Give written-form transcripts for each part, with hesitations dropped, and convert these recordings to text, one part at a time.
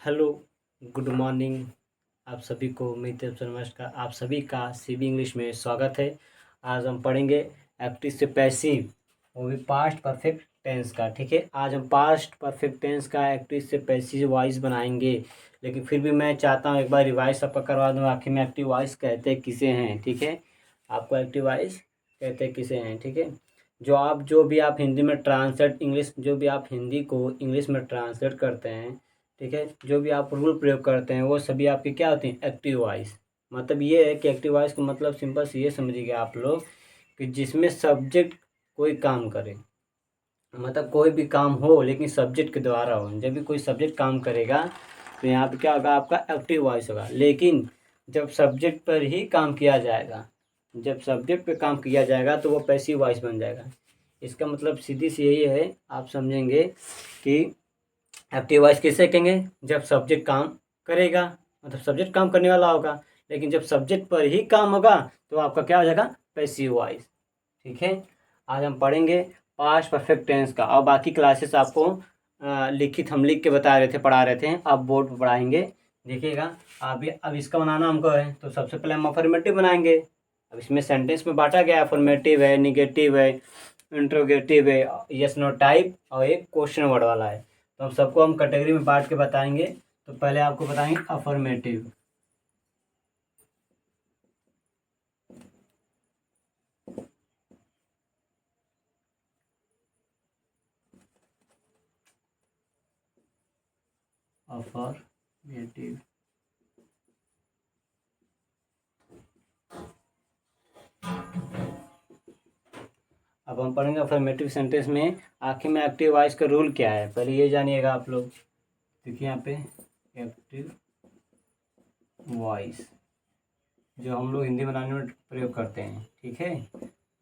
Hello, good morning. आप सभी को मेरी तरफ से नमस्कार। आप सभी का सीबी इंग्लिश में स्वागत है। आज हम पढ़ेंगे एक्टिव से पैसिव, वो भी पास्ट परफेक्ट टेंस का। ठीक है, आज हम पास्ट परफेक्ट टेंस का एक्टिव से पैसिव वॉइस बनाएंगे। लेकिन फिर भी मैं चाहता हूँ एक बार रिवाइज आपका करवा दूँ, आखिर में एक्टिव वॉइस कहते किसे हैं। ठीक है, आपको एक्टिव वॉइस कहते किसे हैं। ठीक है, जो भी आप हिंदी में ट्रांसलेट इंग्लिश, जो भी आप हिंदी को इंग्लिश में ट्रांसलेट करते हैं, ठीक है, जो भी आप रूल प्रयोग करते हैं वो सभी आपके क्या होती हैं, एक्टिव वॉइस। मतलब ये है कि एक्टिव वॉइस का मतलब सिंपल से ये समझिए आप लोग कि जिसमें सब्जेक्ट कोई काम करे, मतलब कोई भी काम हो लेकिन सब्जेक्ट के द्वारा हो। जब भी कोई सब्जेक्ट काम करेगा तो यहाँ पे क्या होगा, आपका एक्टिव वॉइस होगा। लेकिन जब सब्जेक्ट पर ही काम किया जाएगा, जब सब्जेक्ट पे काम किया जाएगा तो वो पैसिव वॉइस बन जाएगा। इसका मतलब सीधी सी यही है, आप समझेंगे कि एक्टिव वॉइस किसे कहेंगे, जब सब्जेक्ट काम करेगा, मतलब सब्जेक्ट काम करने वाला होगा। लेकिन जब सब्जेक्ट पर ही काम होगा तो आपका क्या हो जाएगा, पैसिव वॉइस। ठीक है, आज हम पढ़ेंगे पास्ट परफेक्ट टेंस का, और बाकी क्लासेस आपको लिखित हम लिख के बता रहे थे, पढ़ा रहे थे, अब बोर्ड पर पढ़ाएंगे। देखिएगा, अब इसका बनाना हमको है तो सबसे पहले हम अफर्मेटिव बनाएंगे। अब इसमें सेंटेंस में बांटा गया है, अफर्मेटिव है, निगेटिव है, इंट्रोगेटिव है, यस नो टाइप, और एक क्वेश्चन वर्ड वाला है। तो हम सबको हम कैटेगरी में बांट के बताएंगे। तो पहले आपको बताएंगे अफर्मेटिव। अफर्मेटिव, अब हम पढ़ेंगे अफर्मेटिव सेंटेंस में आखिर में एक्टिव वॉइस का रूल क्या है, पहले ये जानिएगा आप लोग। देखिए यहाँ पे एक्टिव वॉइस जो हम लोग हिंदी बनाने में प्रयोग करते हैं। ठीक है,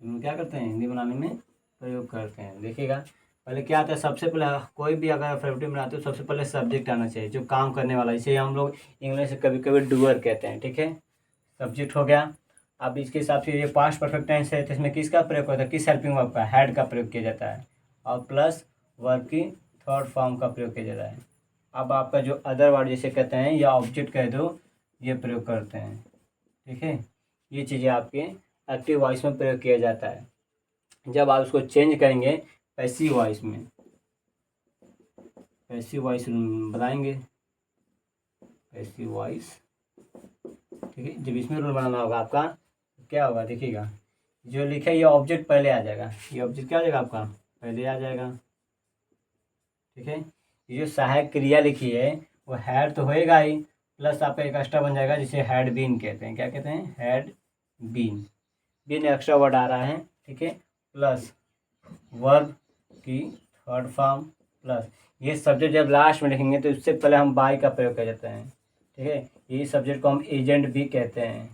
हम क्या करते हैं, हिंदी बनाने में प्रयोग करते हैं। देखिएगा, पहले क्या आता है, सबसे पहले कोई भी अगर अफर्मेटिव बनाते हो सबसे पहले सब्जेक्ट आना चाहिए जो काम करने वाला है। इसे हम लोग इंग्लिश से कभी कभी डूअर कहते हैं। ठीक है, सब्जेक्ट हो गया। अब इसके हिसाब से ये पास्ट परफेक्ट टेंस है तो इसमें किसका प्रयोग होता है, किस हेल्पिंग वर्ब का, हैड का प्रयोग किया जाता है, और प्लस वर्ब की थर्ड फॉर्म का प्रयोग किया जाता है। अब आपका जो अदर वर्ड जैसे कहते हैं या ऑब्जेक्ट कह दो, ये प्रयोग करते हैं। ठीक है, ये चीज़ें आपके एक्टिव वॉइस में प्रयोग किया जाता है। जब आप उसको चेंज करेंगे पैसिव वॉइस में, पैसिव वॉइस बताएंगे, पैसिव वॉइस। ठीक है, जब इसमें रूल बनाना होगा आपका तो क्या होगा, देखिएगा, जो लिखा है ये ऑब्जेक्ट पहले आ जाएगा, ये ऑब्जेक्ट क्या आ जाएगा आपका, पहले आ जाएगा। ठीक है, ये जो सहायक क्रिया लिखी है वो हैड तो होएगा ही, प्लस आपका एक एक्स्ट्रा बन जाएगा जिसे हैड बीन कहते हैं। क्या कहते हैं, had been. Been extra word आ रहा है। ठीक है, प्लस वर्ब की थर्ड फॉर्म, प्लस ये सब्जेक्ट जब लास्ट में लिखेंगे तो इससे पहले हम बाय का प्रयोग कर जाते हैं। ठीक है, ये सब्जेक्ट को हम एजेंट भी कहते हैं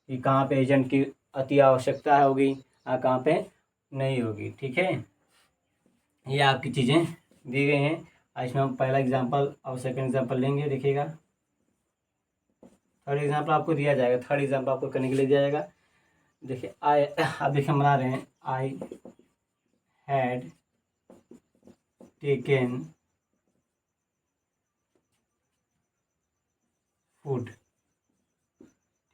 कि कहाँ पे एजेंट की अति आवश्यकता होगी और कहाँ पे नहीं होगी। ठीक है, ये आपकी चीज़ें दी गई हैं। इसमें हम पहला एग्जांपल और सेकंड एग्जांपल लेंगे। देखिएगा, थर्ड एग्जांपल आपको दिया जाएगा, थर्ड एग्जांपल आपको करने के लिए दिया जाएगा। देखिए आई, अब देखिए हम बना रहे हैं, आई हैड टेकन फूड।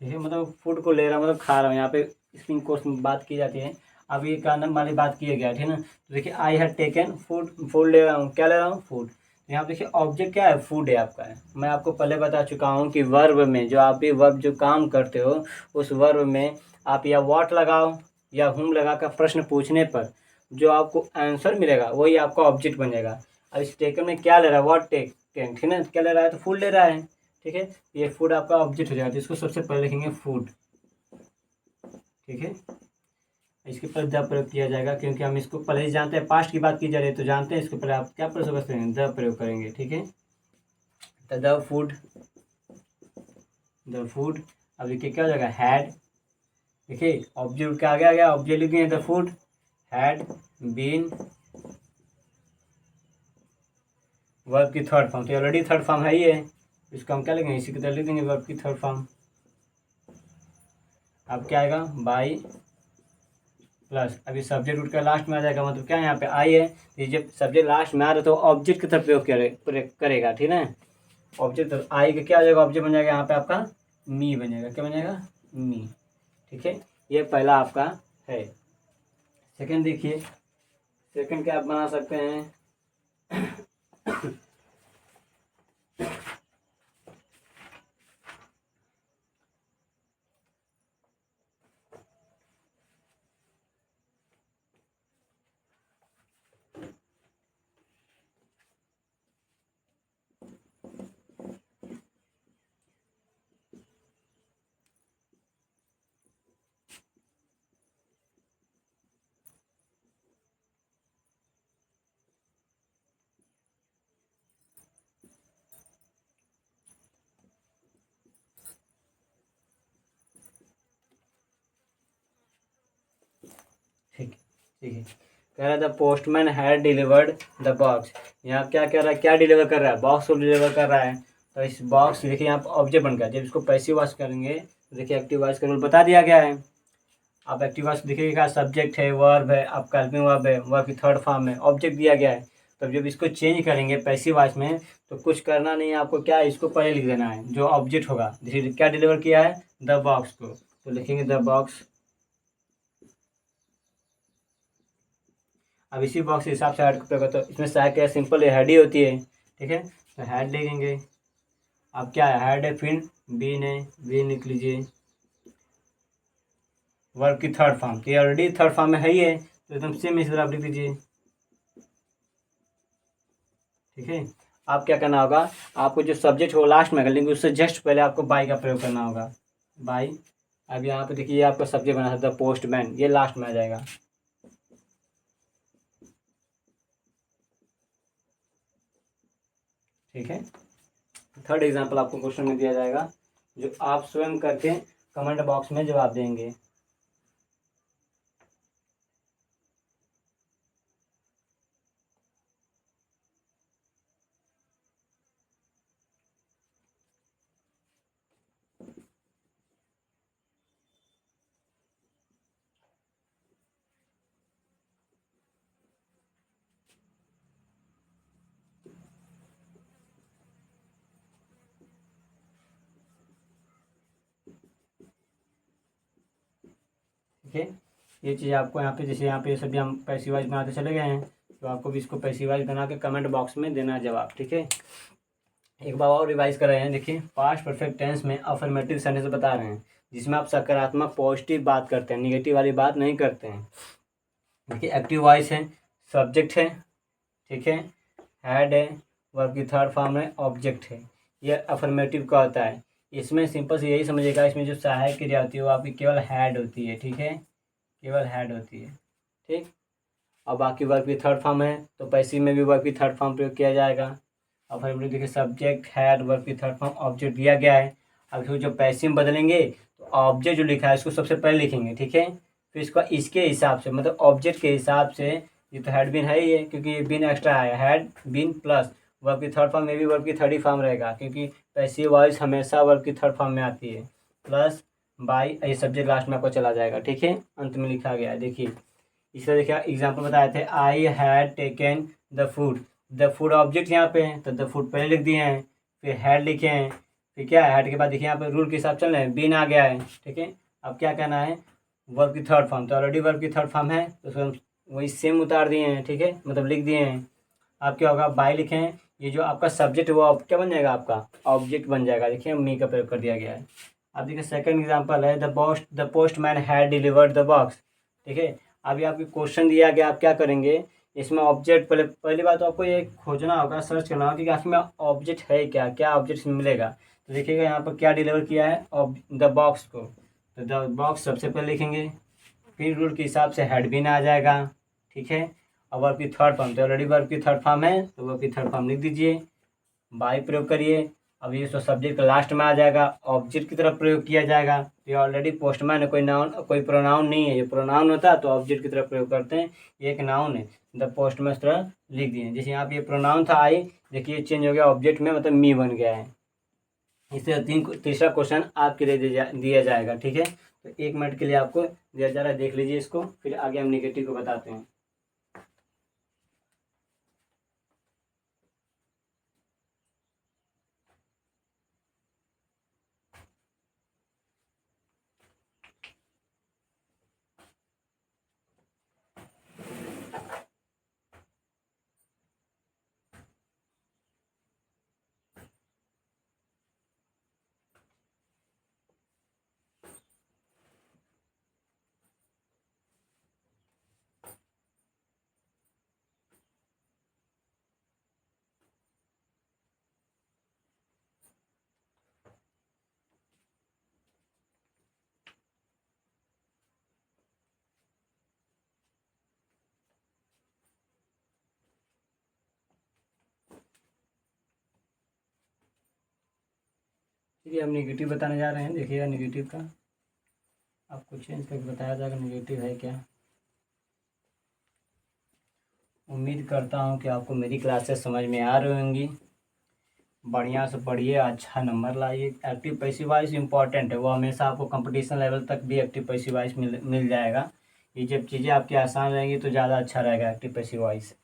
ठीक है, मतलब फूड को ले रहा मतलब खा रहा हूँ, यहाँ पे स्प्रिंग कोर्स में बात की जाती है। अब ये का वाली बात की गया, ठीक है ना। तो देखिए I had taken food, food ले रहा हूँ, क्या ले रहा हूँ, फूड। यहाँ पे देखिए ऑब्जेक्ट क्या है, फूड है आपका है। मैं आपको पहले बता चुका हूँ कि वर्ब में जो आप भी वर्ब जो काम करते हो उस वर्ब में आप या व्हाट लगाओ या हुम लगा कर प्रश्न पूछने पर जो आपको आंसर मिलेगा वही आपका ऑब्जेक्ट बनेगा। अब इस टेकन में क्या ले रहा है, व्हाट टेकन, ठीक है ना, क्या ले रहा है, तो फूड ले रहा है। ठीक है, ये फूड आपका ऑब्जेक्ट हो जाएगा, तो इसको सबसे पहले लिखेंगे फूड। ठीक है, इसके ऊपर द प्रयोग किया जाएगा क्योंकि हम इसको पहले ही जानते हैं, पास्ट की बात की जा रही है तो जानते हैं इसके पहले आप क्या प्रयोग करेंगे, द प्रयोग करेंगे। ठीक है, तो द फूड, द फूड। अब देखिए क्या हो जाएगा, हैड। देखिए ऑब्जेक्ट के आगे आ गया, ऑब्जेक्ट लिखेंगे the food had been, verb की थर्ड फॉर्म, तो ऑलरेडी थर्ड फॉर्म है ही है, इसको हम क्या लिखेंगे, इसी की तरह लिख देंगे वर्ब की थर्ड फॉर्म। अब क्या आएगा, बाई प्लस, अभी सब्जेक्ट रूट का लास्ट में आ जाएगा, मतलब क्या यहाँ पे आई है, ये जब सब्जेक्ट लास्ट में आ रहा है तो ऑब्जेक्ट की तरफ प्रयोग करेगा, ठीक है। ऑब्जेक्ट तो आई का क्या हो जाएगा, ऑब्जेक्ट बन जाएगा यहाँ पे आपका मी बन जाएगा, क्या बन जाएगा, मी, ठीक है। ये पहला आपका है। सेकंड देखिए, सेकंड क्या आप बना सकते हैं ठीक ठीक है। कह रहा है the postman had delivered the box. यहाँ क्या कह रहा है, क्या डिलीवर कर रहा है, बॉक्स को डिलीवर कर रहा है। तो इस बॉक्स देखिए यहाँ पर ऑब्जेक्ट बन गया। जब इसको पैसिव वॉइस करेंगे तो देखिए एक्टिव वॉइस का रूल बता दिया गया है। अब एक्टिव वॉइस देखिएगा, सब्जेक्ट है, वर्ब है, आपका हेल्पिंग वर्ब है, वर्ब की थर्ड फॉर्म में ऑब्जेक्ट दिया गया है। तब जब इसको चेंज करेंगे पैसिव वॉइस में तो कुछ करना नहीं है आपको, क्या है, इसको पहले लिख देना है जो ऑब्जेक्ट होगा। देखिए क्या डिलीवर किया है, द बॉक्स को, तो लिखेंगे द बॉक्स। अब इसी बॉक्स के हिसाब से हेड को प्रयोग, तो इसमें सहायक क्या सिंपल हेड ही होती है, ठीक है। तो हेड लिखेंगे। अब क्या है, हेड है, फिर बीन है, बीन लिख लीजिए। वर्ब की थर्ड फॉर्म, तो ये ऑलरेडी थर्ड फॉर्म में है ही है, तो एकदम सेम इस तरह आप लिख दीजिए, ठीक है। आप क्या करना होगा, आपको जो सब्जेक्ट हो लास्ट में कर लेंगे, उससे जस्ट पहले आपको बाई का प्रयोग करना होगा, बाई। अब यहाँ पे देखिए आपका सब्जेक्ट बना था द पोस्टमैन, ये लास्ट में आ जाएगा, ठीक है। थर्ड एग्जाम्पल आपको क्वेश्चन में दिया जाएगा, जो आप स्वयं करके कमेंट बॉक्स में जवाब देंगे। ठीक है, ये चीज़ आपको यहाँ पे, जैसे यहाँ पे सभी हम पैसिव वॉइस बनाते चले गए हैं, तो आपको भी इसको पैसिव वॉइस बना के कमेंट बॉक्स में देना जवाब, ठीक है। एक बार और रिवाइज कर रहे हैं, देखिए पास्ट परफेक्ट टेंस में अफर्मेटिव सेंटेंस बता रहे हैं, जिसमें आप सकारात्मक पॉजिटिव बात करते हैं, निगेटिव वाली बात नहीं करते हैं। देखिए एक्टिव वॉइस है, सब्जेक्ट है, ठीक है, हैड है, वर्ब की थर्ड फॉर्म है, ऑब्जेक्ट है, ये अफर्मेटिव का होता है। इसमें सिंपल से यही समझिएगा, इसमें जो सहायक क्रिया होती है वो आपकी केवल हैड होती है, ठीक है, केवल हैड होती है, ठीक। और बाकी वर्ब की थर्ड फॉर्म है तो पैसिव में भी वर्ब की थर्ड फॉर्म प्रयोग किया जाएगा। अब हम लोग देखिए सब्जेक्ट हैड, वर्ब की थर्ड फॉर्म, ऑब्जेक्ट दिया गया है। अब इसको जो पैसिव में बदलेंगे तो ऑब्जेक्ट जो लिखा है इसको सबसे पहले लिखेंगे, ठीक है। फिर इसको इसके हिसाब से, मतलब ऑब्जेक्ट के हिसाब से, ये तो हैड बिन है ही है क्योंकि ये बिन एक्स्ट्रा है, हैड बिन प्लस वर्ब की थर्ड फॉर्म में भी वर्ब की थर्ड ही फॉर्म रहेगा, क्योंकि पैसिव वॉइस हमेशा वर्ब की थर्ड फॉर्म में आती है, प्लस बाई, ये सब्जेक्ट लास्ट में आपको चला जाएगा, ठीक है, अंत में लिखा गया है। देखिए इसका देखिए एग्जाम्पल बताए थे, I had taken the food, the food object यहाँ पे है तो द फूड पहले लिख दिए हैं, फिर हैड लिखे हैं, फिर क्या है, हैड के बाद देखिए यहाँ पे रूल के हिसाब चल रहे हैं, बीन आ गया है, ठीक है। अब क्या कहना है, वर्ब की थर्ड फॉर्म, तो ऑलरेडी वर्ब की थर्ड फॉर्म है तो उसको हम वही सेम उतार दिए हैं, ठीक है, मतलब लिख दिए हैं। अब क्या होगा, बाई लिखे हैं, ये जो आपका सब्जेक्ट है वो क्या बन जाएगा, आपका ऑब्जेक्ट बन जाएगा, देखिए मी का प्रयोग कर दिया गया है। अब देखिए सेकंड एग्जांपल है, the postman had delivered the box, ठीक है। अभी आपको क्वेश्चन दिया गया, आप क्या करेंगे, इसमें ऑब्जेक्ट, पहली बात तो आपको ये खोजना होगा, सर्च करना होगा कि आखिर में ऑब्जेक्ट है क्या, क्या ऑब्जेक्ट मिलेगा। तो देखिएगा यहाँ पर क्या डिलीवर किया है, द बॉक्स को, तो द बॉक्स सबसे पहले लिखेंगे, फिर रूल के हिसाब से हेड भी ना आ जाएगा, ठीक है। और वर्ब की थर्ड फॉर्म, तो ऑलरेडी वर्ब की थर्ड फॉर्म है तो वर्ब की थर्ड फॉर्म लिख दीजिए, बाई प्रयोग करिए। अब ये तो सब्जेक्ट लास्ट में आ जाएगा, ऑब्जेक्ट की तरफ प्रयोग किया जाएगा, ये ऑलरेडी पोस्टमैन है, कोई नाउन, कोई प्रोनाउन नहीं है, ये प्रोनाउन होता है तो ऑब्जेक्ट की तरफ प्रयोग करते हैं, ये एक नाउन है, द पोस्टमैन इस तरह लिख दिए। जैसे यहाँ पे ये प्रोनाउन था आई, देखिए चेंज हो गया ऑब्जेक्ट में, मतलब मी बन गया है, इससे तीसरा क्वेश्चन आपके लिए दिया जाएगा, ठीक है। तो 1 मिनट के लिए आपको दिया जा रहा है, देख लीजिए इसको, फिर आगे हम निगेटिव को बताते हैं। ठीक है, हम निगेटिव बताने जा रहे हैं, देखिएगा निगेटिव का आपको चेंज करके बताया जाएगा निगेटिव है क्या। उम्मीद करता हूँ कि आपको मेरी क्लासेस समझ में आ रही होंगी। बढ़िया से पढ़िए, अच्छा नंबर लाइए। एक्टिव पैसिव वॉइस इंपॉर्टेंट है, वो हमेशा आपको कंपटीशन लेवल तक भी एक्टिव पैसिव वॉइस मिल जाएगा। ये जब चीज़ें आपकी आसान रहेंगी तो ज़्यादा अच्छा रहेगा एक्टिव पैसिव वॉइस।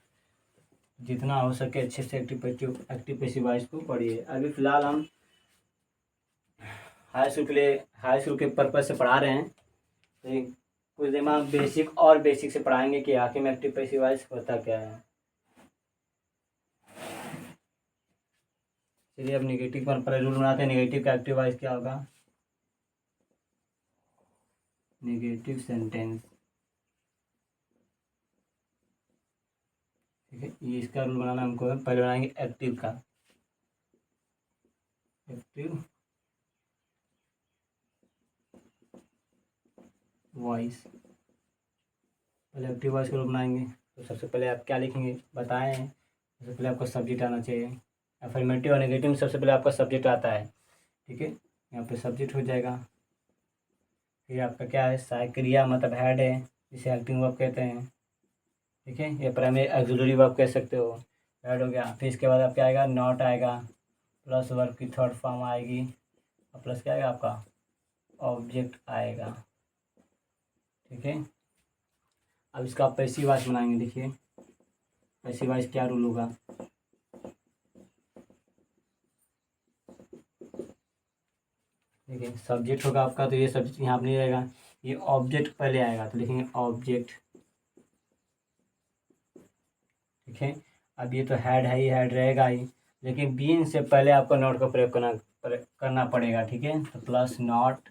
जितना हो सके अच्छे से एक्टिव पैसिव वॉइस को पढ़िए। अभी फ़िलहाल हम हाई स्कूल के पर्पज़ से पढ़ा रहे हैं, तो कुछ दिमाग बेसिक से पढ़ाएंगे कि आखिर में एक्टिव पैसिव वॉइस होता क्या है। चलिए अब निगेटिव पर पहले रूल बनाते हैं। निगेटिव का एक्टिव वॉइस क्या होगा? निगेटिव सेंटेंस, ठीक है। ये इसका रूल बनाना हमको है। पहले बनाएंगे एक्टिव का, एक्टिव वॉइस। पहले एक्टिव वॉइस का रूल बनाएंगे तो सबसे पहले आप क्या लिखेंगे बताएं। सबसे पहले आपका सब्जेक्ट आना चाहिए। अफर्मेटिव और नेगेटिव में सबसे पहले आपका सब्जेक्ट आता है, ठीक है। यहाँ पे सब्जेक्ट हो जाएगा। फिर आपका क्या है, सहायक क्रिया मतलब हेड है, जिसे हेल्पिंग वर्ब कहते हैं, ठीक है। या प्राइमरी ऑक्सिलरी वर्ब कह सकते हो। हेड हो गया। फिर इसके बाद आपका आएगा नॉट आएगा, प्लस वर्ब की थर्ड फॉर्म आएगी, और प्लस क्या आएगा आपका ऑब्जेक्ट आएगा, ठीक है। अब इसका आप पैसिव वॉइस बनाएंगे। देखिए पैसिव वॉइस क्या रूल होगा। देखिए सब्जेक्ट होगा आपका, तो ये सब्जेक्ट यहाँ पर नहीं रहेगा, ये ऑब्जेक्ट पहले आएगा, तो लिखेंगे ऑब्जेक्ट, ठीक है। अब ये तो हेड है, ये हेड रहेगा ही, लेकिन बीन से पहले आपको नॉट का प्रयोग करना पड़ेगा, ठीक है। तो प्लस नॉट।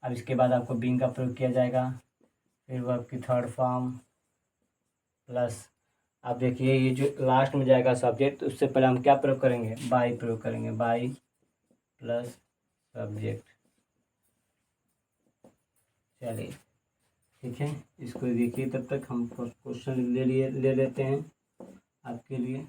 अब इसके बाद आपको बीन का प्रयोग किया जाएगा, फिर वर्ब की थर्ड फॉर्म प्लस। अब देखिए ये जो लास्ट में जाएगा सब्जेक्ट, तो उससे पहले हम क्या प्रयोग करेंगे, बाई प्रयोग करेंगे, बाई प्लस सब्जेक्ट। चलिए ठीक है, इसको देखिए। तब तक हम क्वेश्चन ले लेते हैं आपके लिए।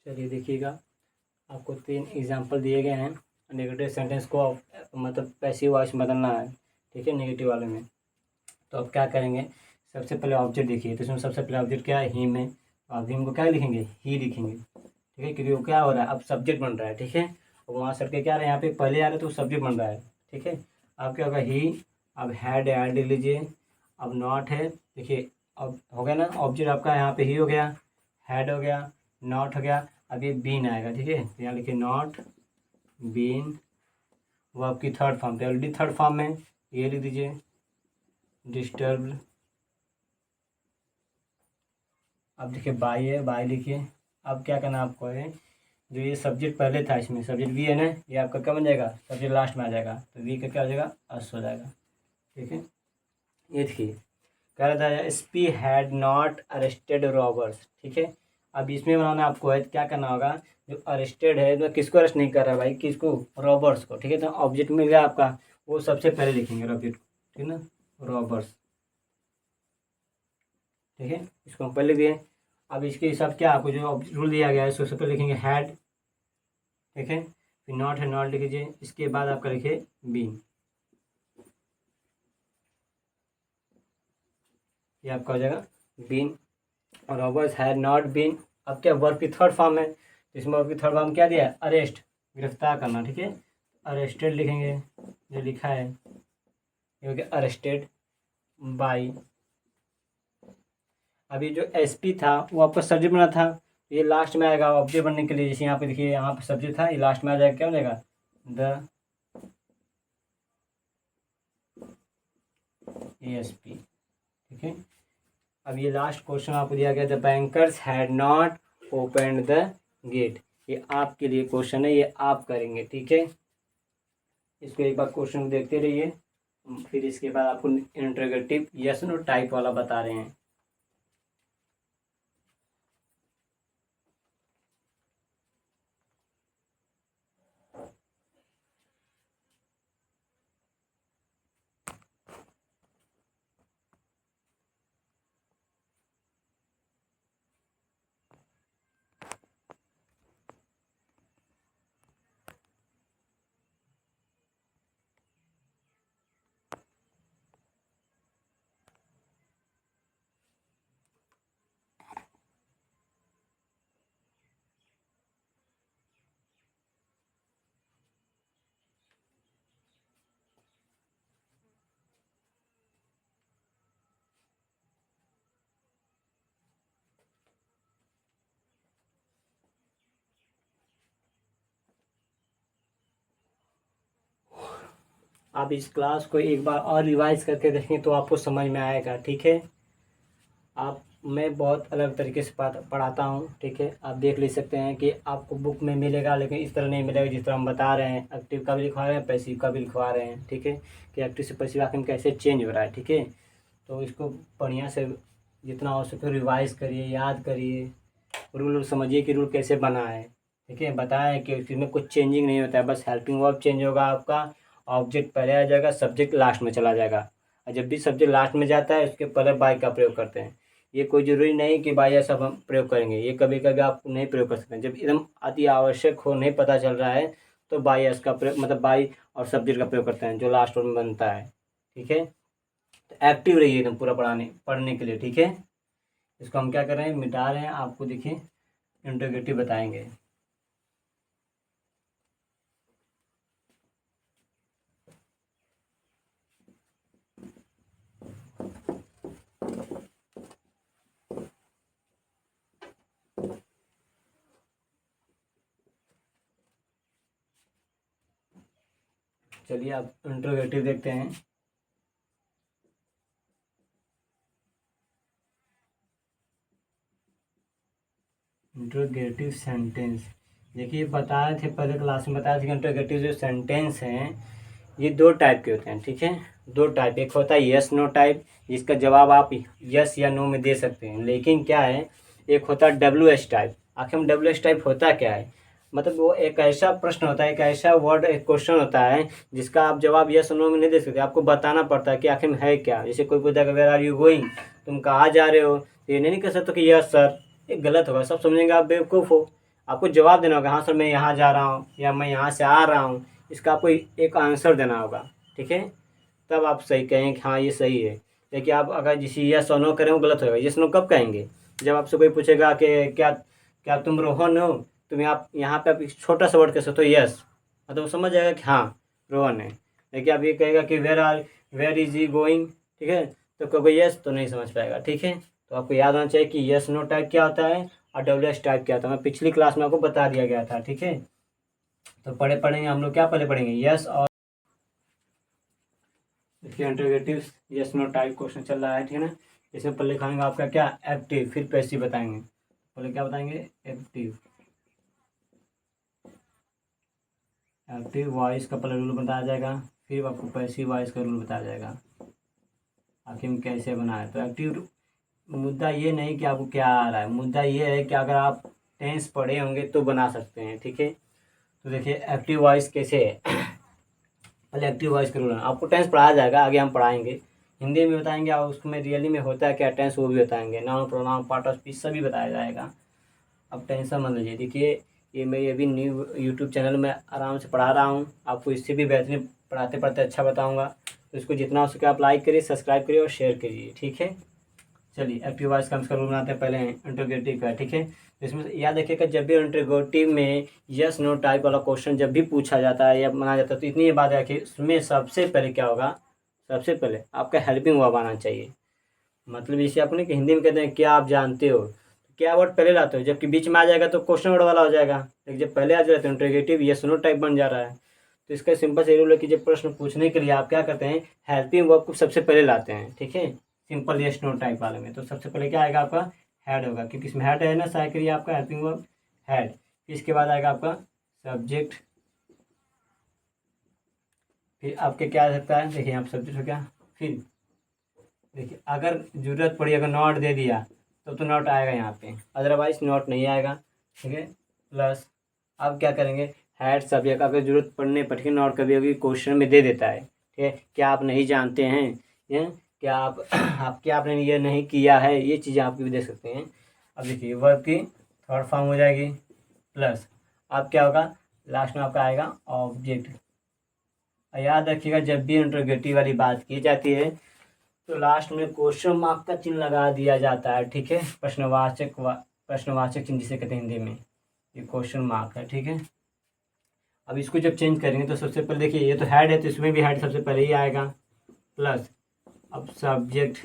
चलिए देखिएगा, आपको 3 एग्जांपल दिए गए हैं। नेगेटिव सेंटेंस को मतलब पैसिव वॉइस में बदलना है, ठीक है, नेगेटिव वाले में। तो अब क्या करेंगे, सबसे पहले ऑब्जेक्ट देखिए, तो इसमें सबसे पहले ऑब्जेक्ट क्या है, हिम है। तो आप हिम को क्या लिखेंगे, ही लिखेंगे, ठीक है, क्योंकि वो क्या हो रहा है, अब सब्जेक्ट बन रहा है, ठीक है। और वहाँ सर के क्या आ रहा है, यहाँ पे पहले आ रहा है तो सब्जेक्ट बन रहा है, ठीक है। अब क्या होगा, ही, अब हैड ऐड लिख लीजिए, अब नॉट है, देखिए अब हो गया ना, ऑब्जेक्ट आपका यहाँ पे ही हो गया, हैड हो गया, नॉट हो गया, अब ये बीन आएगा, ठीक है। तो यहाँ लिखिए नॉट बीन, वो आपकी थर्ड फॉर्म पे, ऑलरेडी थर्ड फॉर्म में, ये लिख दीजिए डिस्टर्ब्ड। अब देखिए बाई है, बाई लिखिए। अब क्या करना आपको है, जो ये सब्जेक्ट पहले था इसमें सब्जेक्ट वी है ना, ये आपका क्या बन जाएगा, सब्जेक्ट लास्ट में आ जाएगा, तो वी का क्या हो जाएगा, अस हो जाएगा, ठीक है। ये देखिए कह रहा था S P had not arrested robbers, ठीक है। अब इसमें बनाना आपको है, क्या करना होगा, जो अरेस्टेड है तो किसको अरेस्ट नहीं कर रहा है भाई, किसको, रॉबर्स को, ठीक है। तो ऑब्जेक्ट मिल गया आपका, वो सबसे पहले लिखेंगे ऑब्जेक्ट, ठीक है ना, रॉबर्स, ठीक है, इसको हम पहले दिए। अब इसके हिसाब क्या आपको जो रूल दिया गया है, सबसे पहले लिखेंगे हैड, ठीक है, फिर नॉट है, नॉट लिख लीजिए, इसके बाद आपका लिखिए बीन, ये आपका हो जाएगा बीन। और रॉबर्स हैड नॉट बीन, अब क्या वर्ब की थर्ड फॉर्म है, तो इसमें वर्ब की थर्ड फॉर्म क्या दिया है, अरेस्ट, गिरफ्तार करना, ठीक है। अरेस्टेड लिखेंगे, जो लिखा है ये हो गया अरेस्टेड बाई। अभी जो एसपी था वो आपका सब्जेक्ट बना था, ये लास्ट में आएगा ऑब्जेक्ट बनने के लिए, जैसे यहाँ पे देखिए, यहाँ पे सब्जेक्ट था, ये लास्ट में आ जाएगा, क्या हो जाएगा, द एएसपी, ठीक है। अब ये लास्ट क्वेश्चन आपको दिया गया, the bankers had not open the gate, ये आपके लिए क्वेश्चन है, ये आप करेंगे, ठीक है। इसको एक बार क्वेश्चन देखते रहिए, फिर इसके बाद आपको इंटरोगेटिव यस नो टाइप वाला बता रहे हैं। आप इस क्लास को एक बार और रिवाइज करके देखें तो आपको समझ में आएगा, ठीक है। आप, मैं बहुत अलग तरीके से पढ़ाता हूँ, ठीक है। आप देख ले सकते हैं कि आपको बुक में मिलेगा, लेकिन इस तरह नहीं मिलेगा जिस तरह हम बता रहे हैं, एक्टिव का भी लिखवा रहे हैं, पैसिव का भी लिखवा रहे हैं, ठीक है, कि एक्टिव से पैसिव आखिर में कैसे चेंज हो रहा है, ठीक है। तो इसको बढ़िया से जितना हो सके रिवाइज करिए, याद करिए, रूल समझिए कि रूल कैसे बना है, ठीक है। बताएं कि इसमें कुछ चेंजिंग नहीं होता है, बस हेल्पिंग वर्ब चेंज होगा आपका, ऑब्जेक्ट पहले आ जाएगा, सब्जेक्ट लास्ट में चला जाएगा, और जब भी सब्जेक्ट लास्ट में जाता है उसके पहले बाय का प्रयोग करते हैं। ये कोई ज़रूरी नहीं कि बाय ऐसा हम प्रयोग करेंगे, ये कभी कभी आप नहीं प्रयोग कर सकते हैं, जब एकदम अति आवश्यक हो, नहीं पता चल रहा है, तो बाय एस का प्रयोग, मतलब बाय और सब्जेक्ट का प्रयोग करते हैं, जो लास्ट में बनता है, ठीक है। तो एक्टिव रहिए एकदम पूरा पढ़ने के लिए, ठीक है। इसको हम क्या कर रहे हैं, मिटा रहे हैं, आपको देखिए इंटरोगेटिव बताएंगे। चलिए आप इंटरोगेटिव देखते हैं। इंटरोगेटिव सेंटेंस, देखिए बताए थे पहले क्लास में, बताया था कि इंटरोगेटिव जो सेंटेंस हैं ये दो टाइप के होते हैं, ठीक है। दो टाइप, एक होता है यस नो टाइप, जिसका जवाब आप यस या नो में दे सकते हैं, लेकिन क्या है, एक होता है डब्ल्यू एच टाइप। आखिर में डब्ल्यू एच टाइप होता क्या है, मतलब वो एक ऐसा प्रश्न होता है, एक ऐसा वर्ड, एक क्वेश्चन होता है जिसका आप जवाब यस नो में नहीं दे सकते, आपको बताना पड़ता है कि आखिर में है क्या। जैसे कोई पूछता है वेयर आर यू गोइंग, तुम कहाँ जा रहे हो, तो ये नहीं कह सकते कि यस सर, ये गलत होगा, सब समझेंगे आप बेवकूफ़ हो। आपको जवाब देना होगा, हाँ सर मैं यहाँ जा रहा हूँ या मैं यहाँ से आ रहा हूँ, इसका आपको एक आंसर देना होगा, ठीक है। तब आप सही कहें कि हाँ ये सही है। देखिए आप अगर जिसे यस और नो करें वो गलत होगा। यस नो कब कहेंगे, जब आपसे कोई पूछेगा कि क्या क्या तुम रोहन हो, तुम आप यहाँ पे आप एक छोटा सा वर्ड कह सकते हो यस, तो वो समझ जाएगा कि हाँ रोहन है। देखिए आप ये कहेगा कि वेयर इज ही गोइंग, ठीक है, तो कहोगे यस तो नहीं समझ पाएगा, ठीक है। तो आपको याद होना चाहिए कि यस नो टाइप क्या होता है और डब्ल्यू एस टाइप क्या होता है, मैं पिछली क्लास में आपको बता दिया गया था, ठीक है। तो पढ़ेंगे हम लोग, क्या पहले पढ़ेंगे यस और देखिए interrogative yes no type question चल रहा है, ठीक है ना। इसमें पहले लिखाएंगे आपका क्या एक्टिव, फिर पैसिव बताएंगे। पहले क्या बताएंगे एक्टिव, एक्टिव वॉइस का पहले रूल बताया जाएगा, फिर आपको पैसिव वॉइस का रूल बताया जाएगा आखिर में कैसे बनाए। तो एक्टिव मुद्दा ये नहीं कि आपको क्या आ रहा है, मुद्दा ये है कि अगर आप टेंस पढ़े होंगे तो बना सकते हैं, ठीक है। तो देखिए एक्टिव वॉइस कैसे है, पहले एक्टिव वॉइस का रूल है। आपको टेंस पढ़ाया जाएगा, आगे हम पढ़ाएंगे, हिंदी में बताएंगे और उसमें रियली में होता है क्या टेंस वो भी बताएंगे, noun pronoun part of speech सभी बताया जाएगा। अब टेंशन मत लीजिए। देखिए ये मैं अभी न्यू यूट्यूब चैनल में आराम से पढ़ा रहा हूँ, आपको इससे भी बेहतरीन पढ़ाते पढ़ते अच्छा बताऊँगा। तो इसको जितना हो सके आप लाइक करिए, सब्सक्राइब करिए और शेयर करिए, ठीक है। चलिए एक्टिव वॉइस का हम इसका रूल बनाते हैं पहले इंट्रोगेटिव का, ठीक है। तो इसमें से याद रखिएगा जब भी इंट्रोगेटिव में यस नो टाइप वाला क्वेश्चन जब भी पूछा जाता है या बनाया जाता है तो इतनी बात है कि उसमें सबसे पहले क्या होगा, सबसे पहले आपका हेल्पिंग वर्ब आना चाहिए। मतलब जैसे आपने कि हिंदी में कहते हैं क्या आप जानते हो, तो क्या वर्ड पहले लाते हो, जबकि बीच में आ जाएगा तो क्वेश्चन वर्ड वाला हो जाएगा, लेकिन जब पहले आ जाए तो इंट्रोगेटिव यस नो टाइप बन जा रहा है। तो इसका सिंपल से रूल है कि जब प्रश्न पूछने के लिए आप क्या करते हैं हेल्पिंग वर्ब को सबसे पहले लाते हैं, ठीक है। सिंपल यस नो टाइप वाले में तो सबसे पहले क्या आएगा आपका हेड होगा, क्योंकि इसमें हेड है ना, सहायक क्रिया आपका हेल्पिंग वर्ब हेड। इसके बाद आएगा आपका सब्जेक्ट, फिर आपके क्या आ सकता है, देखिए यहाँ सब्जेक्ट हो गया। फिर देखिए अगर जरूरत पड़ी, अगर नॉट दे दिया तो नॉट आएगा यहाँ पे, अदरवाइज नॉट नहीं आएगा, ठीक है। प्लस अब क्या करेंगे हैड सब्जेक्ट, अगर जरूरत पड़ने पर, ठीक है, नॉट कभी कभी क्वेश्चन में दे देता है, ठीक है, क्या आप नहीं जानते हैं, ये क्या आप क्या आपने ये नहीं किया है, ये चीज़ें आप भी दे सकते हैं। अब देखिए वर्ब की थर्ड फॉर्म हो जाएगी, प्लस अब क्या होगा लास्ट में आपका आएगा ऑब्जेक्ट। याद रखिएगा जब भी इंट्रोगेटिव वाली बात की जाती है तो लास्ट में क्वेश्चन मार्क का चिन्ह लगा दिया जाता है, ठीक है। प्रश्नवाचक चिन्ह जिसे कहते हैं हिंदी में, ये क्वेश्चन मार्क है, ठीक है। अब इसको जब चेंज करेंगे तो सबसे पहले देखिए ये तो हेड है तो इसमें भी हेड सबसे पहले ही आएगा, प्लस अब सब्जेक्ट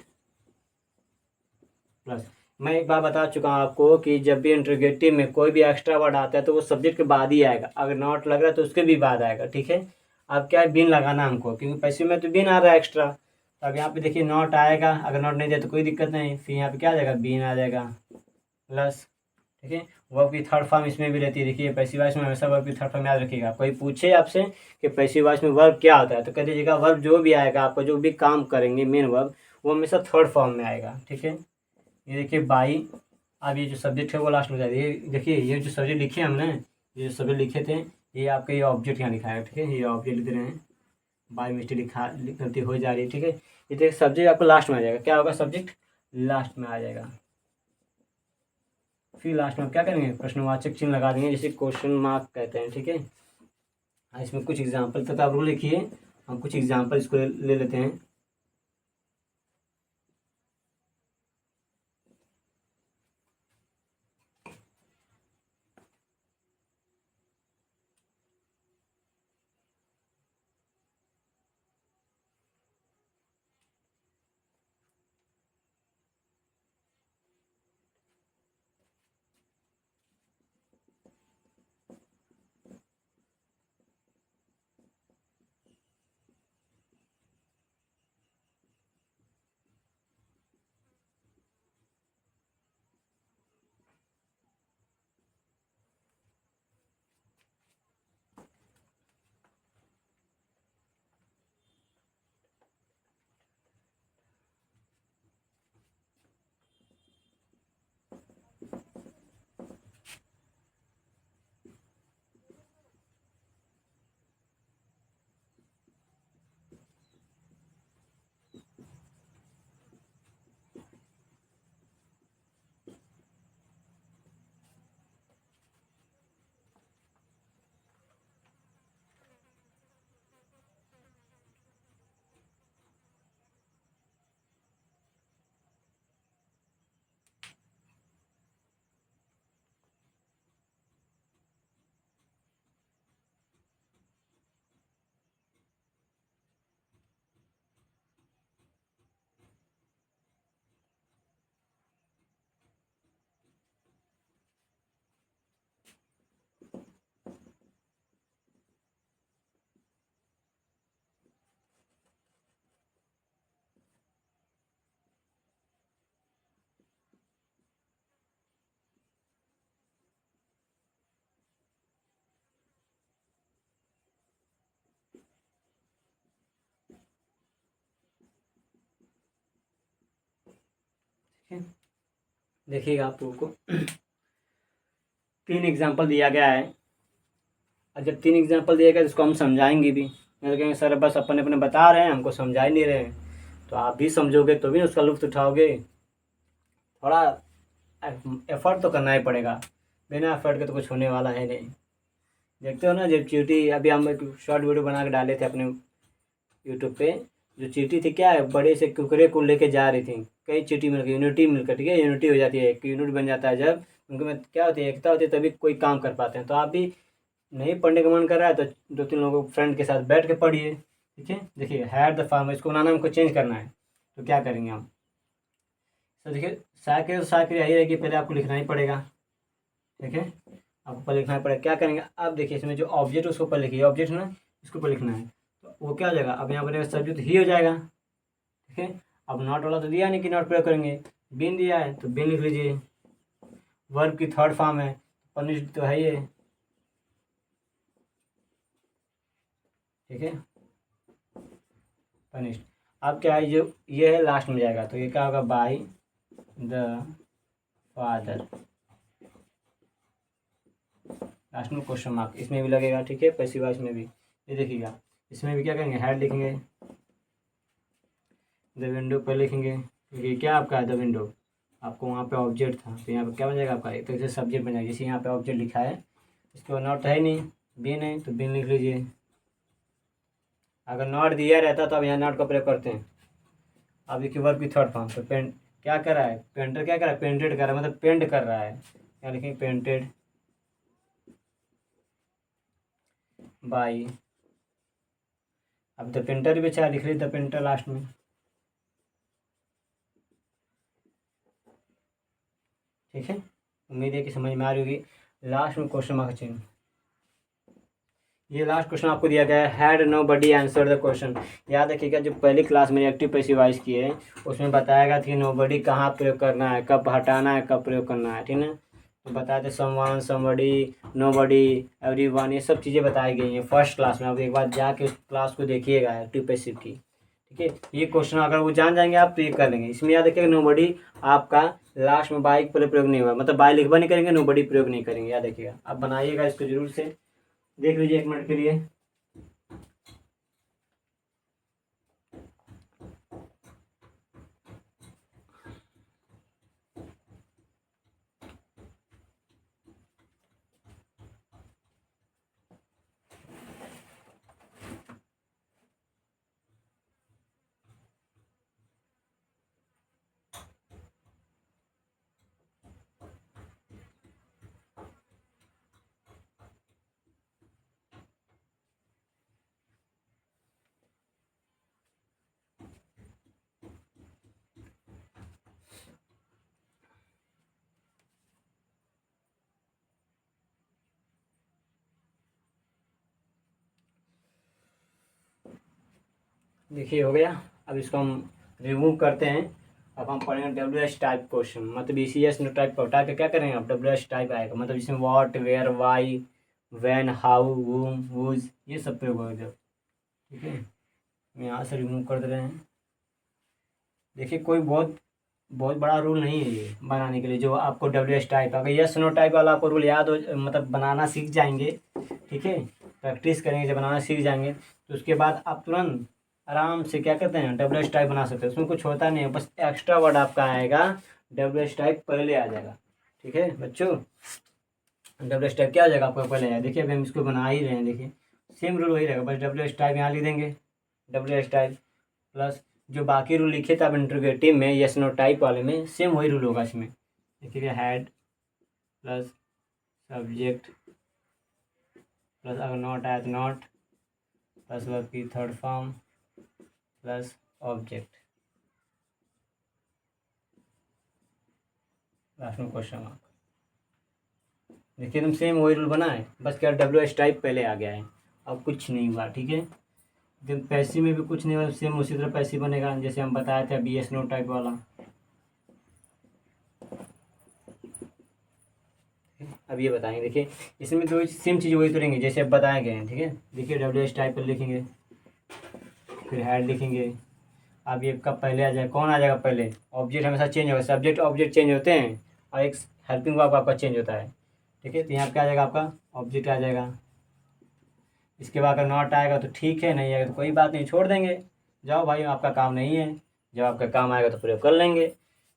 प्लस। मैं एक बार बता चुका हूँ आपको कि जब भी इंट्रोगेटिव में कोई भी एक्स्ट्रा वर्ड आता है तो वो सब्जेक्ट के बाद ही आएगा, अगर नॉट लग रहा है तो उसके भी बाद आएगा, ठीक है। अब क्या है बिन लगाना हमको, क्योंकि पैसे में तो बिन आ रहा है एक्स्ट्रा, तो अब यहाँ पे देखिए नॉट आएगा, अगर नॉट नहीं दिया तो कोई दिक्कत नहीं, फिर यहाँ पे क्या आ जाएगा बिन आ जाएगा प्लस, ठीक है। वर्ब की थर्ड फॉर्म इसमें भी रहती है, देखिए पैसिव वॉइस में हमेशा वर्ब की थर्ड फॉर्म याद रखिएगा। कोई पूछे आपसे कि पैसिव वॉइस में वर्ब क्या होता है तो कह दीजिएगा वर्ब जो भी आएगा आपको जो भी काम करेंगे मेन वर्ब वो हमेशा थर्ड फॉर्म में आएगा, ठीक है। ये देखिए बाई, अब ये जो सब्जेक्ट है वो लास्ट में जाएगा, ये देखिए ये जो सब्जेक्ट लिखे हमने, ये जो सब्जेक्ट लिखे थे ये आपका ये ऑब्जेक्ट यहाँ लिखा है, ठीक है, ये ऑब्जेक्ट लिख रहे हैं, बाई मिस्टेक गलती हो जा रही है, ठीक है। ये देखिए सब्जेक्ट आपको लास्ट में आ जाएगा, क्या होगा सब्जेक्ट लास्ट में आ जाएगा। फिर लास्ट में क्या करेंगे प्रश्नवाचक चिन्ह लगा देंगे जिसे क्वेश्चन मार्क कहते हैं, ठीक है। इसमें कुछ एग्जाम्पल तक आप लिखिए, हम कुछ एग्जाम्पल इसको ले लेते हैं। है। देखिएगा आप लोगों को 3 एग्जाम्पल दिया गया है, और जब 3 एग्जाम्पल दिया गया तो उसको हम समझाएंगे भी। नहीं तो कहेंगे सर बस अपने अपने बता रहे हैं, हमको समझा ही नहीं रहे हैं। तो आप भी समझोगे तो भी उसका लुत्फ़ उठाओगे। थोड़ा एफर्ट तो करना ही पड़ेगा, बिना एफर्ट के तो कुछ होने वाला है नहीं। देखते हो ना, जब चींटी, अभी हम एक शॉर्ट वीडियो बना के डाले थे अपने यूट्यूब पे, जो चींटी थी क्या है, बड़े से कुकरे को लेके जा रही थी, कई चींटी मिलकर, यूनिटी मिलकर, ठीक है, यूनिटी हो जाती है, एक यूनिट बन जाता है। जब उनके में क्या होती है, एकता होती है, तभी कोई काम कर पाते हैं। तो आप भी नहीं पढ़ने का मन कर रहा है तो 2-3 लोगों फ्रेंड के साथ बैठ के पढ़िए, ठीक है। देखिए हैड द फार्मर, इसको बनाना हमको चेंज करना है, तो क्या करेंगे हम। तो देखिए साकिर यही है कि पहले आपको लिखना ही पड़ेगा, ठीक है, आपको पहले लिखना ही पड़ेगा। क्या करेंगे अब, देखिए इसमें जो ऑब्जेक्ट उसको ऊपर लिखिए, ऑब्जेक्ट है ना, इसको ऊपर लिखना है। तो वो क्या हो जाएगा, अब यहाँ पर सब्जेक्ट ही हो जाएगा, ठीक है। अब नॉट वाला तो दिया नहीं कि नॉट प्रयोग करेंगे, बिन दिया है तो बिन लिख लीजिए। वर्ब की थर्ड फॉर्म है, पनिश तो है ये, ठीक है, पनिश। अब क्या है, जो ये है लास्ट में जाएगा, तो ये क्या होगा, बाय द फादर, लास्ट में क्वेश्चन मार्क, इसमें भी लगेगा, ठीक है, पैसिव वॉइस में भी। ये देखिएगा, इसमें भी क्या करेंगे, हेड लिखेंगे, द विंडो पर लिखेंगे, क्योंकि क्या आपका है द विंडो, आपको वहाँ पे ऑब्जेक्ट था, तो यहाँ पे क्या बन जाएगा आपका, एक तरह से सब्जेक्ट बन जाएगा। जैसे यहाँ पे ऑब्जेक्ट लिखा है, इसके बाद नॉट है नहीं, बिन है तो बिन लिख लीजिए। अगर नॉट दिया रहता तो अब यहाँ नॉट का प्रयोग करते हैं। अब देखिए वर्ब की थर्ड फॉर्म, तो पेंट क्या कर रहा है, पेंटर क्या कर रहा है, पेंटेड कर रहा है, मतलब पेंट कर रहा है, क्या लिखेंगे, पेंटेड बाई। अब द पेंटर भी अच्छा लिख ली, द पेंटर लास्ट में, ठीक है। उम्मीद है कि समझ में आ रही होगी। लास्ट में क्वेश्चन मार्क चिन्ह, ये लास्ट क्वेश्चन आपको दिया गया है, had nobody answer the question. याद रखिएगा, जो पहली क्लास में एक्टिव पैसिव वॉइस की है, उसमें बताया गया कि नो बडी कहाँ प्रयोग करना है, कब हटाना है, कब प्रयोग करना है, ठीक है। तो बताए थे समवन, समबडी, नो बडी, एवरी वन, ये सब चीज़ें बताई गई हैं फर्स्ट क्लास में। आप एक बार जाके उस क्लास को देखिएगा एक्टिव पैसिव की, ठीक है। ये क्वेश्चन अगर वो जान जाएंगे आप तो ये कर लेंगे। इसमें याद रखिएगा, नो बडी आपका लास्ट में बाई पहले प्रयोग नहीं हुआ, मतलब बाई लिखवा नहीं करेंगे, नो बडी प्रयोग नहीं करेंगे, याद रखिएगा। आप बनाइएगा इसको जरूर से, देख लीजिए 1 मिनट के लिए। देखिए हो गया। अब इसको हम रिमूव करते हैं। अब हम पढ़ेंगे WH टाइप क्वेश्चन, मतलब ECS नो टाइप को हटा के क्या करेंगे, अब WH टाइप आएगा, मतलब इसमें what, where, why, when, how, whom, whose, ये सब प्रयोग होगा, ठीक है। यहाँ से रिमूव कर दे रहे हैं। देखिए कोई बहुत बहुत बड़ा रूल नहीं है ये बनाने के लिए, जो आपको WH टाइप, अगर यस नो टाइप वाला आपको रूल याद हो, मतलब बनाना सीख जाएंगे, ठीक है, प्रैक्टिस करेंगे, जब बनाना सीख जाएंगे तो उसके बाद आप तुरंत आराम से क्या करते हैं, WH टाइप बना सकते हैं। उसमें कुछ होता नहीं है, बस एक्स्ट्रा वर्ड आपका आएगा, WH टाइप पहले आ जाएगा, ठीक है बच्चों। WH टाइप क्या आ जाएगा आपका, पहले आएगा। देखिए अभी हम इसको बना ही रहे हैं, देखिए सेम रूल वही रहेगा, बस WH टाइप यहाँ लिख देंगे, WH टाइप प्लस जो बाकी रूल लिखे थे आप इंट्रोगेटिव में, यस नो टाइप वाले में, सेम वही रूल होगा इसमें। देखिए हैड प्लस सब्जेक्ट प्लस अगर नॉट आया तो नॉट, प्लस वर्ब की third form plus object, last में क्वेश्चन मार्क। देखिए एकदम सेम वही रूल बना है, बस क्या WH टाइप पहले आ गया है, अब कुछ नहीं हुआ, ठीक है। जब पैसिव में भी कुछ नहीं हुआ, सेम उसी तरह पैसिव बनेगा जैसे हम बताए थे अभी, यस नो टाइप वाला। अब ये बताएंगे, देखिए इसमें दो सेम चीज़ वही तो रहेंगी जैसे अब बताए गए हैं, ठीक है। देखिए WH टाइप पर लिखेंगे, फिर हैड लिखेंगे, अब ये कब पहले आ जाएगा, कौन आ जाएगा पहले, ऑब्जेक्ट हमेशा चेंज होगा, सब्जेक्ट ऑब्जेक्ट चेंज होते हैं और एक हेल्पिंग वर्ब आपका चेंज होता है। ठीक है, तो यहाँ क्या आ जाएगा आपका ऑब्जेक्ट आ जाएगा। इसके बाद अगर नॉट आएगा तो ठीक है, नहीं आएगा तो कोई बात नहीं, छोड़ देंगे, जाओ भाई आपका काम नहीं है, जब आपका काम आएगा तो प्रयोग कर लेंगे।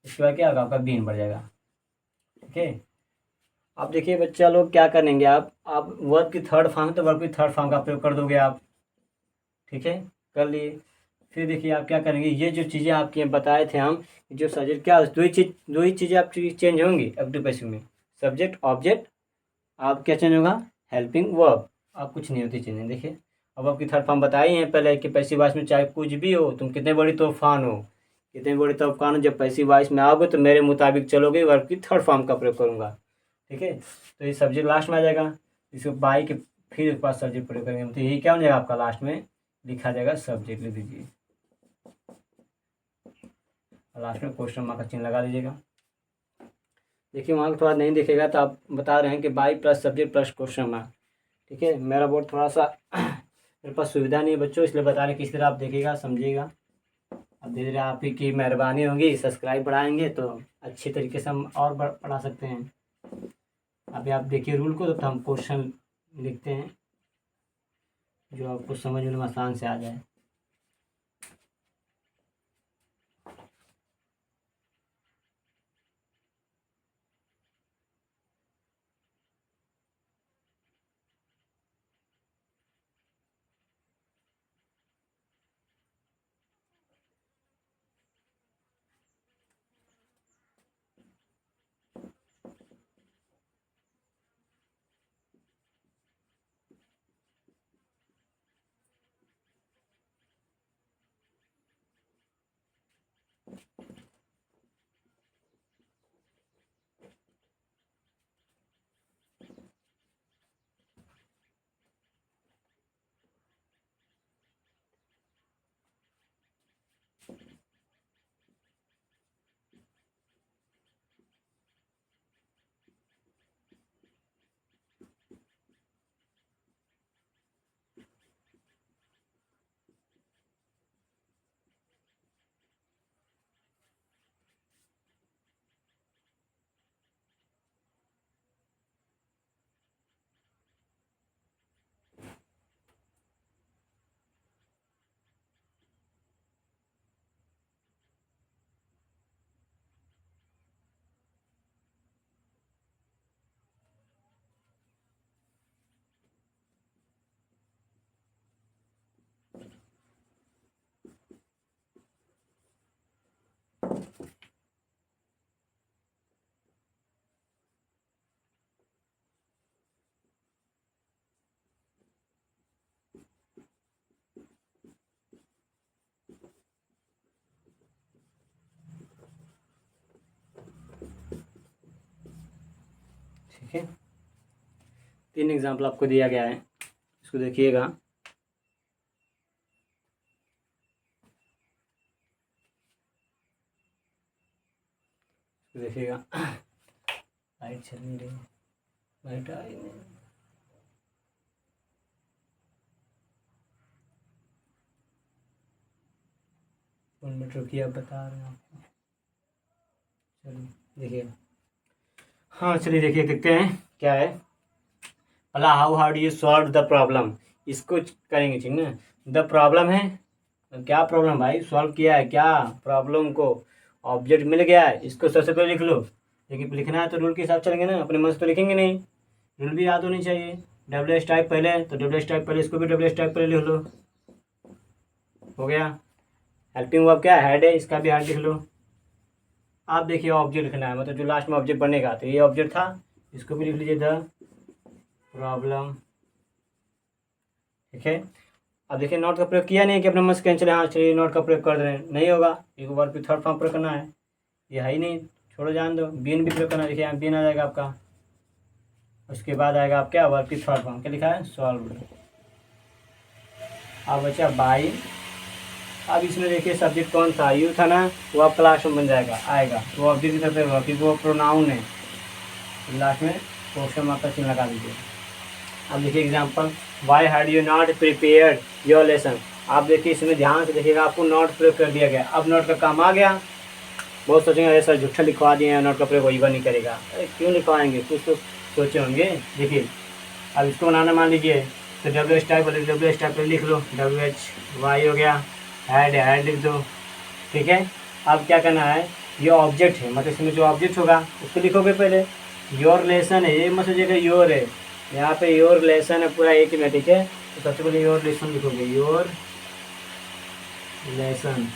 इसके बाद क्या होगा आपका बीन बढ़ जाएगा। ठीक है, अब देखिए बच्चा लोग क्या करेंगे, आप वर्ब की थर्ड फॉर्म, तो वर्ब की थर्ड फॉर्म का प्रयोग कर दोगे आप। ठीक है, कर लिए। फिर देखिए आप क्या करेंगे, ये जो चीज़ें आपके बताए थे हम, जो सब्जेक्ट क्या दो ही चीज़ें आप चेंज होंगी एक्टिव पैसिव में, सब्जेक्ट ऑब्जेक्ट, आप क्या चेंज होगा, हेल्पिंग वर्ब, आप कुछ नहीं होती चीज़ें। देखिए अब आपकी थर्ड फॉर्म बताई है पहले कि पैसिव वॉइस में चाहे कुछ भी हो, तुम कितने बड़ी तूफान हो, कितने बड़ी तूफान हो, जब पैसिव वॉइस में आओगे तो मेरे मुताबिक चलोगे, वर्ब की थर्ड फॉर्म का प्रयोग करूँगा। ठीक है, तो ये सब्जेक्ट लास्ट में आ जाएगा, इसको बाई के फिर उसके बाद सब्जेक्ट प्रयोग करेंगे, तो यही क्या हो जाएगा आपका लास्ट में लिखा जाएगा सब्जेक्ट, लिख दीजिए लास्ट में क्वेश्चन मार्क का चिन्ह लगा लीजिएगा। देखिए वहाँ थोड़ा नहीं दिखेगा तो आप बता रहे हैं कि by plus subject plus question mark. ठीक है, मेरा बोर्ड थोड़ा सा मेरे पास सुविधा नहीं है बच्चों, इसलिए बता रहे किस तरह आप देखिएगा समझिएगा। अब धीरे धीरे आप ही की मेहरबानी होगी, सब्सक्राइब बढ़ाएंगे तो अच्छी तरीके से हम और पढ़ा सकते हैं। अभी आप देखिए रूल को, तो हम क्वेश्चन लिखते हैं जो आपको समझने में आसान से आ जाए। ठीक है, 3 एग्जाम्पल आपको दिया गया है, इसको देखिएगा। देखिएगा लाइट चल नहीं रही, लाइट आ रही नहीं, 1 मिनट रुकिए, अब बता रहे हैं आपको। चलिए देखिए, हाँ चलिए देखिए, देखते हैं क्या है। भला how do you solve the problem, इसको करेंगे ठीक ना। द प्रॉब्लम है, क्या प्रॉब्लम भाई, सॉल्व किया है क्या प्रॉब्लम को, ऑब्जेक्ट मिल गया है, इसको सबसे पहले लिख लो। लेकिन लिखना है तो रूल के हिसाब चलेंगे ना, अपने मन से तो लिखेंगे नहीं, रूल भी याद होनी चाहिए। डब्ल्यू एस टाइप पहले, तो डब्ल्यू एस टाइप पहले, इसको भी डब्ल्यू एस टाइप पहले लिख लो, हो गया। हेल्पिंग वर्ब क्या है, हेड है, इसका भी हेड लिख लो। आप देखिए ऑब्जेक्ट लिखना है, मतलब जो लास्ट में ऑब्जेक्ट बनने का, तो ये ऑब्जेक्ट था, इसको भी लिख लीजिए द प्रॉब्लम। ठीक है, अब देखिए नोट का प्रयोग किया नहीं कि अपने मन से कैंसिल, हाँ चलिए नोट का प्रयोग कर दें, नहीं होगा, एक बार फिर थर्ड फॉर्म प्रयोग करना है, ये है ही नहीं, छोड़ो जान दो। बीन भी प्रयोग करना, देखिए यहाँ बीन आ जाएगा आपका, उसके बाद आएगा आप क्या, वर्ब की थर्ड फॉर्म, क्या लिखा है, सॉल्व। अब बचा बाई, अब इसमें देखिए सब्जेक्ट कौन था, यू था ना, वो अब क्लास में बन जाएगा, आएगा वो ऑब्जेक्ट की तरफ होगा क्योंकि वो प्रोनाउन है, लास्ट में क्वेश्चन मार्क का चिन्ह लगा दीजिए। अब देखिए example, why had you not prepared your lesson, आप देखिए इसमें ध्यान से देखिएगा, आपको नॉट प्रयोग कर दिया गया। अब नॉट का काम आ गया। बहुत सोचेंगे अरे सर झूठा लिखवा दिए हैं, नॉट का प्रयोग वही बार नहीं करेगा। अरे क्यों लिखवाएंगे, कुछ तो सोचे होंगे। देखिए अब इसको बनाना मान लीजिए तो डब्ल्यू एच टाइप बोले, डब्ल्यू एच टाइप लिख लो, डब्ल्यू एच वाई हो गया, हेड लिख दो, ठीक है। अब क्या करना है, ये ऑब्जेक्ट है, मतलब इसमें जो ऑब्जेक्ट होगा उसको लिखोगे पहले। योर लेसन है, ये मत सोचिएगा योर है, यहाँ पे योर लेसन है पूरा एक में, ठीक है। तो सबसे पहले योर लेसन लिखोगे, योर लेसन,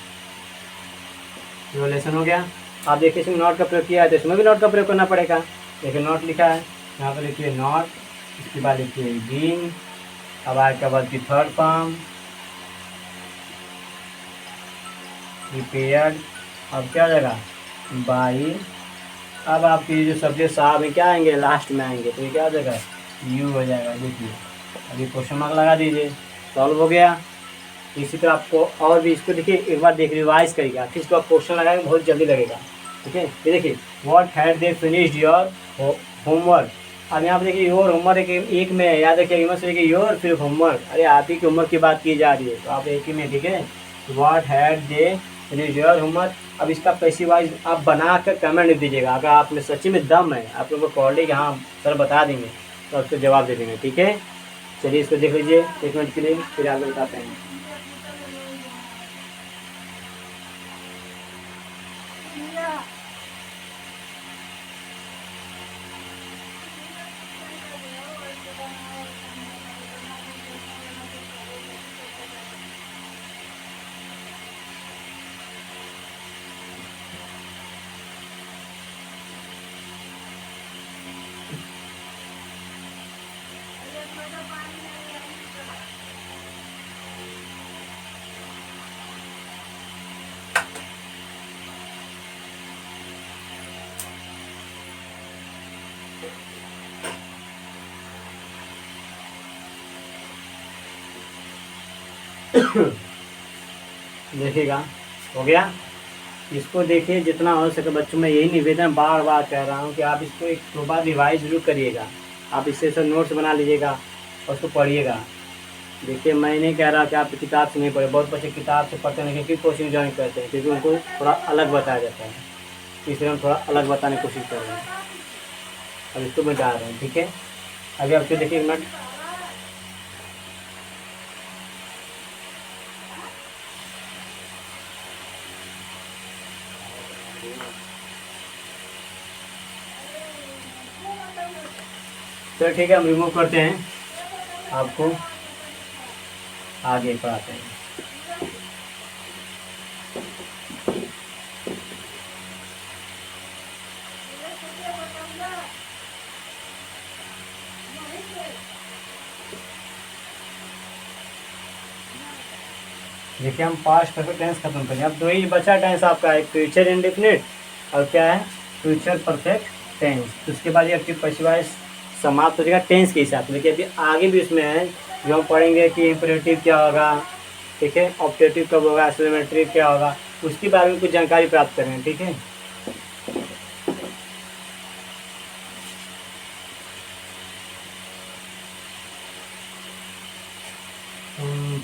योर लेसन हो गया। आप देखिए इसमें नॉट का प्रयोग किया है तो इसमें भी नॉट का प्रयोग करना पड़ेगा। देखिए नॉट लिखा है, यहाँ पर लिखिए नॉट, इसके बाद लिखिए बीइंग, अब आगे के बाद की थर्ड फॉर्म प्रिपेयर्ड, अब क्या हो जाएगा बाई। अब आपकी जो सब्जेक्ट साहब है क्या आएंगे, लास्ट में आएंगे, तो ये क्या हो जाएगा यू हो जाएगा। देखिए अभी क्वेश्चन मार्क लगा दीजिए, सॉल्व हो गया। इसी तरह आपको और भी इसको देखिए एक बार देख रिवाइज करिएगा, फिर इसको आप क्वेश्चन लगाएंगे बहुत जल्दी लगेगा, ठीक है। ये देखिए what had they finished your homework. अब यहाँ पर देखिए योर होमवर्क एक में है, याद रखिए मत से योर फिर होमवर्क, अरे आप ही की होमवर्क की बात की जा रही है तो आप एक ही में, ठीक है। What had they finished your homework. अब इसका पैसिव वॉइस आप बना कर कमेंट दीजिएगा, अगर आप में सच्ची में दम है, आप लोगों को ऑलरेडी हाँ सर बता देंगे तो आपको जवाब दे देंगे, ठीक है। चलिए इसको देख लीजिए 1 मिनट के लिए, फिर आगे बताते हैं। देखिएगा हो गया। इसको देखिए जितना हो सके बच्चों में यही निवेदन बार बार कह रहा हूँ कि आप इसको एक 2 बार रिवाइज जरूर करिएगा। आप इससे सब नोट्स बना लीजिएगा और उसको पढ़िएगा। देखिए मैं नहीं कह रहा कि आप किताब से नहीं पढ़े, बहुत बच्चे किताब से पढ़ते नहीं, क्योंकि कोचिंग ज्वाइन करते हैं, क्योंकि उनको थोड़ा अलग बताया जाता है, इसलिए हम थोड़ा अलग बताने की कोशिश कर रहे हैं। अब इसको बता रहे हैं, ठीक है। अभी आपको देखिए 1 मिनट, चलो ठीक है हम रिमूव करते हैं, आपको आगे पढ़ाते हैं। देखिए हम पास्ट परफेक्ट टेंस खत्म करें, अब 2 ही बचा टेंस आपका, एक फ्यूचर इंडेफिनिट और क्या है फ्यूचर परफेक्ट टेंस। तो उसके बाद ये एक्टिव पैसिव वॉइस समाप्त हो जाएगा टेंस के हिसाब से। देखिए अभी आगे भी उसमें है जो हम पढ़ेंगे कि इम्परेटिव क्या होगा, ठीक है, ऑब्जेक्टिव कब होगा, एक्सक्लेमेटरी क्या होगा, उसके बारे में कुछ जानकारी प्राप्त करेंगे, ठीक है।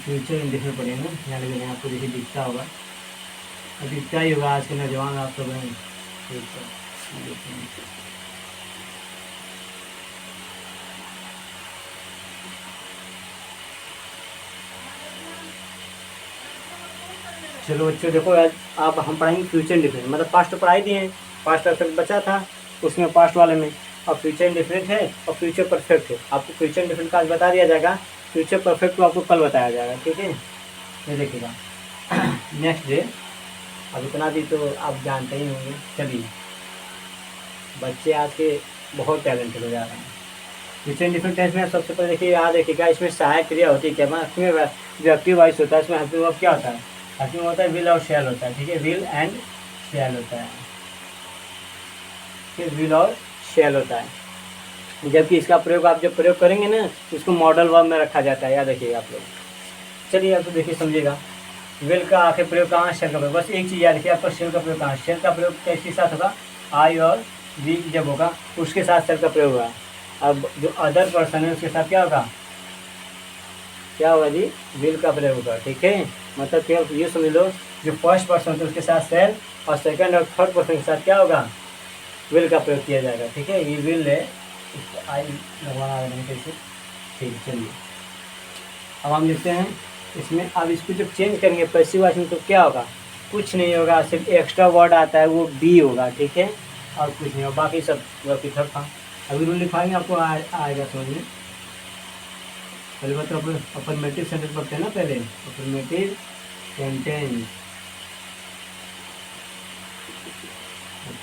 फ्यूचर इंडेफिनिट पढ़ेंगे ना, यहाँ लगे आपको देखिए दिखता होगा, अब दिखता ही होगा आज के नौजवान आप सब हैं। चलो बच्चों देखो आज आप हम पढ़ाएंगे फ्यूचर इंडेफिनिट, मतलब पास्ट तो पढ़ाई दिए हैं, पास्ट परफेक्ट बचा था उसमें पास्ट वाले में, अब फ्यूचर इंडेफिनिट है और फ्यूचर परफेक्ट है। आपको फ्यूचर इंडेफिनिट का आज बता दिया जाएगा, फ्यूचर परफेक्ट को आपको कल बताया जाएगा, ठीक है। ये देखिएगा नेक्स्ट डे। अब इतना भी तो आप जानते ही होंगे। चलिए बच्चे आज के बहुत टैलेंटेड हो जा रहे हैं। फ्यूचर इंडेफिनिट टेंस में सबसे पहले देखिए याद रखिएगा, इसमें सहायक क्रिया होती है क्या, इसमें जो एक्टिव वॉइस होता है इसमें हेल्पिंग वर्ब क्या होता है, हेल्पिंग होता है विल और शैल होता है, ठीक है, विल एंड शैल होता है, ठीक है, विल और शैल होता है। जबकि इसका प्रयोग आप जब प्रयोग करेंगे ना तो इसको मॉडल वर्ब में रखा जाता है, याद रखिएगा आप लोग। चलिए अब तो देखिए समझिएगा, विल का आखिर प्रयोग कहाँ, शेल का प्रयोग, बस एक चीज़ याद रखिए आपका, शेल का प्रयोग कहाँ, शेल का प्रयोग किसके साथ होगा, आई और वी जब होगा उसके साथ शेल का प्रयोग होगा। अब जो अदर पर्सन है उसके साथ क्या होगा, क्या होगा जी, विल का प्रयोग होगा। ठीक है, मतलब केवल ये समझ लो, जो फर्स्ट पर्सन होता है उसके साथ शैल, और सेकंड और थर्ड पर्सन के साथ क्या होगा, विल का प्रयोग किया जाएगा। ठीक है, ये विल है, इसको आई लगवाना है कैसे। ठीक है, चलिए अब हम लिखते हैं इसमें। अब इसको जब चेंज करेंगे पैसिव वॉइस में तो क्या होगा, कुछ नहीं होगा, सिर्फ एक्स्ट्रा वर्ड आता है वो बी होगा। ठीक है, और कुछ नहीं होगा, बाकी सब वर्ब की थर्ड फॉर्म। अभी रूल लिखाएंगे आपको आएगा समझ में। पहले बात तो अफर्मेटिव सेंटेंस पढ़ते हैं ना, पहले अफर्मेटिव सेंटेंस।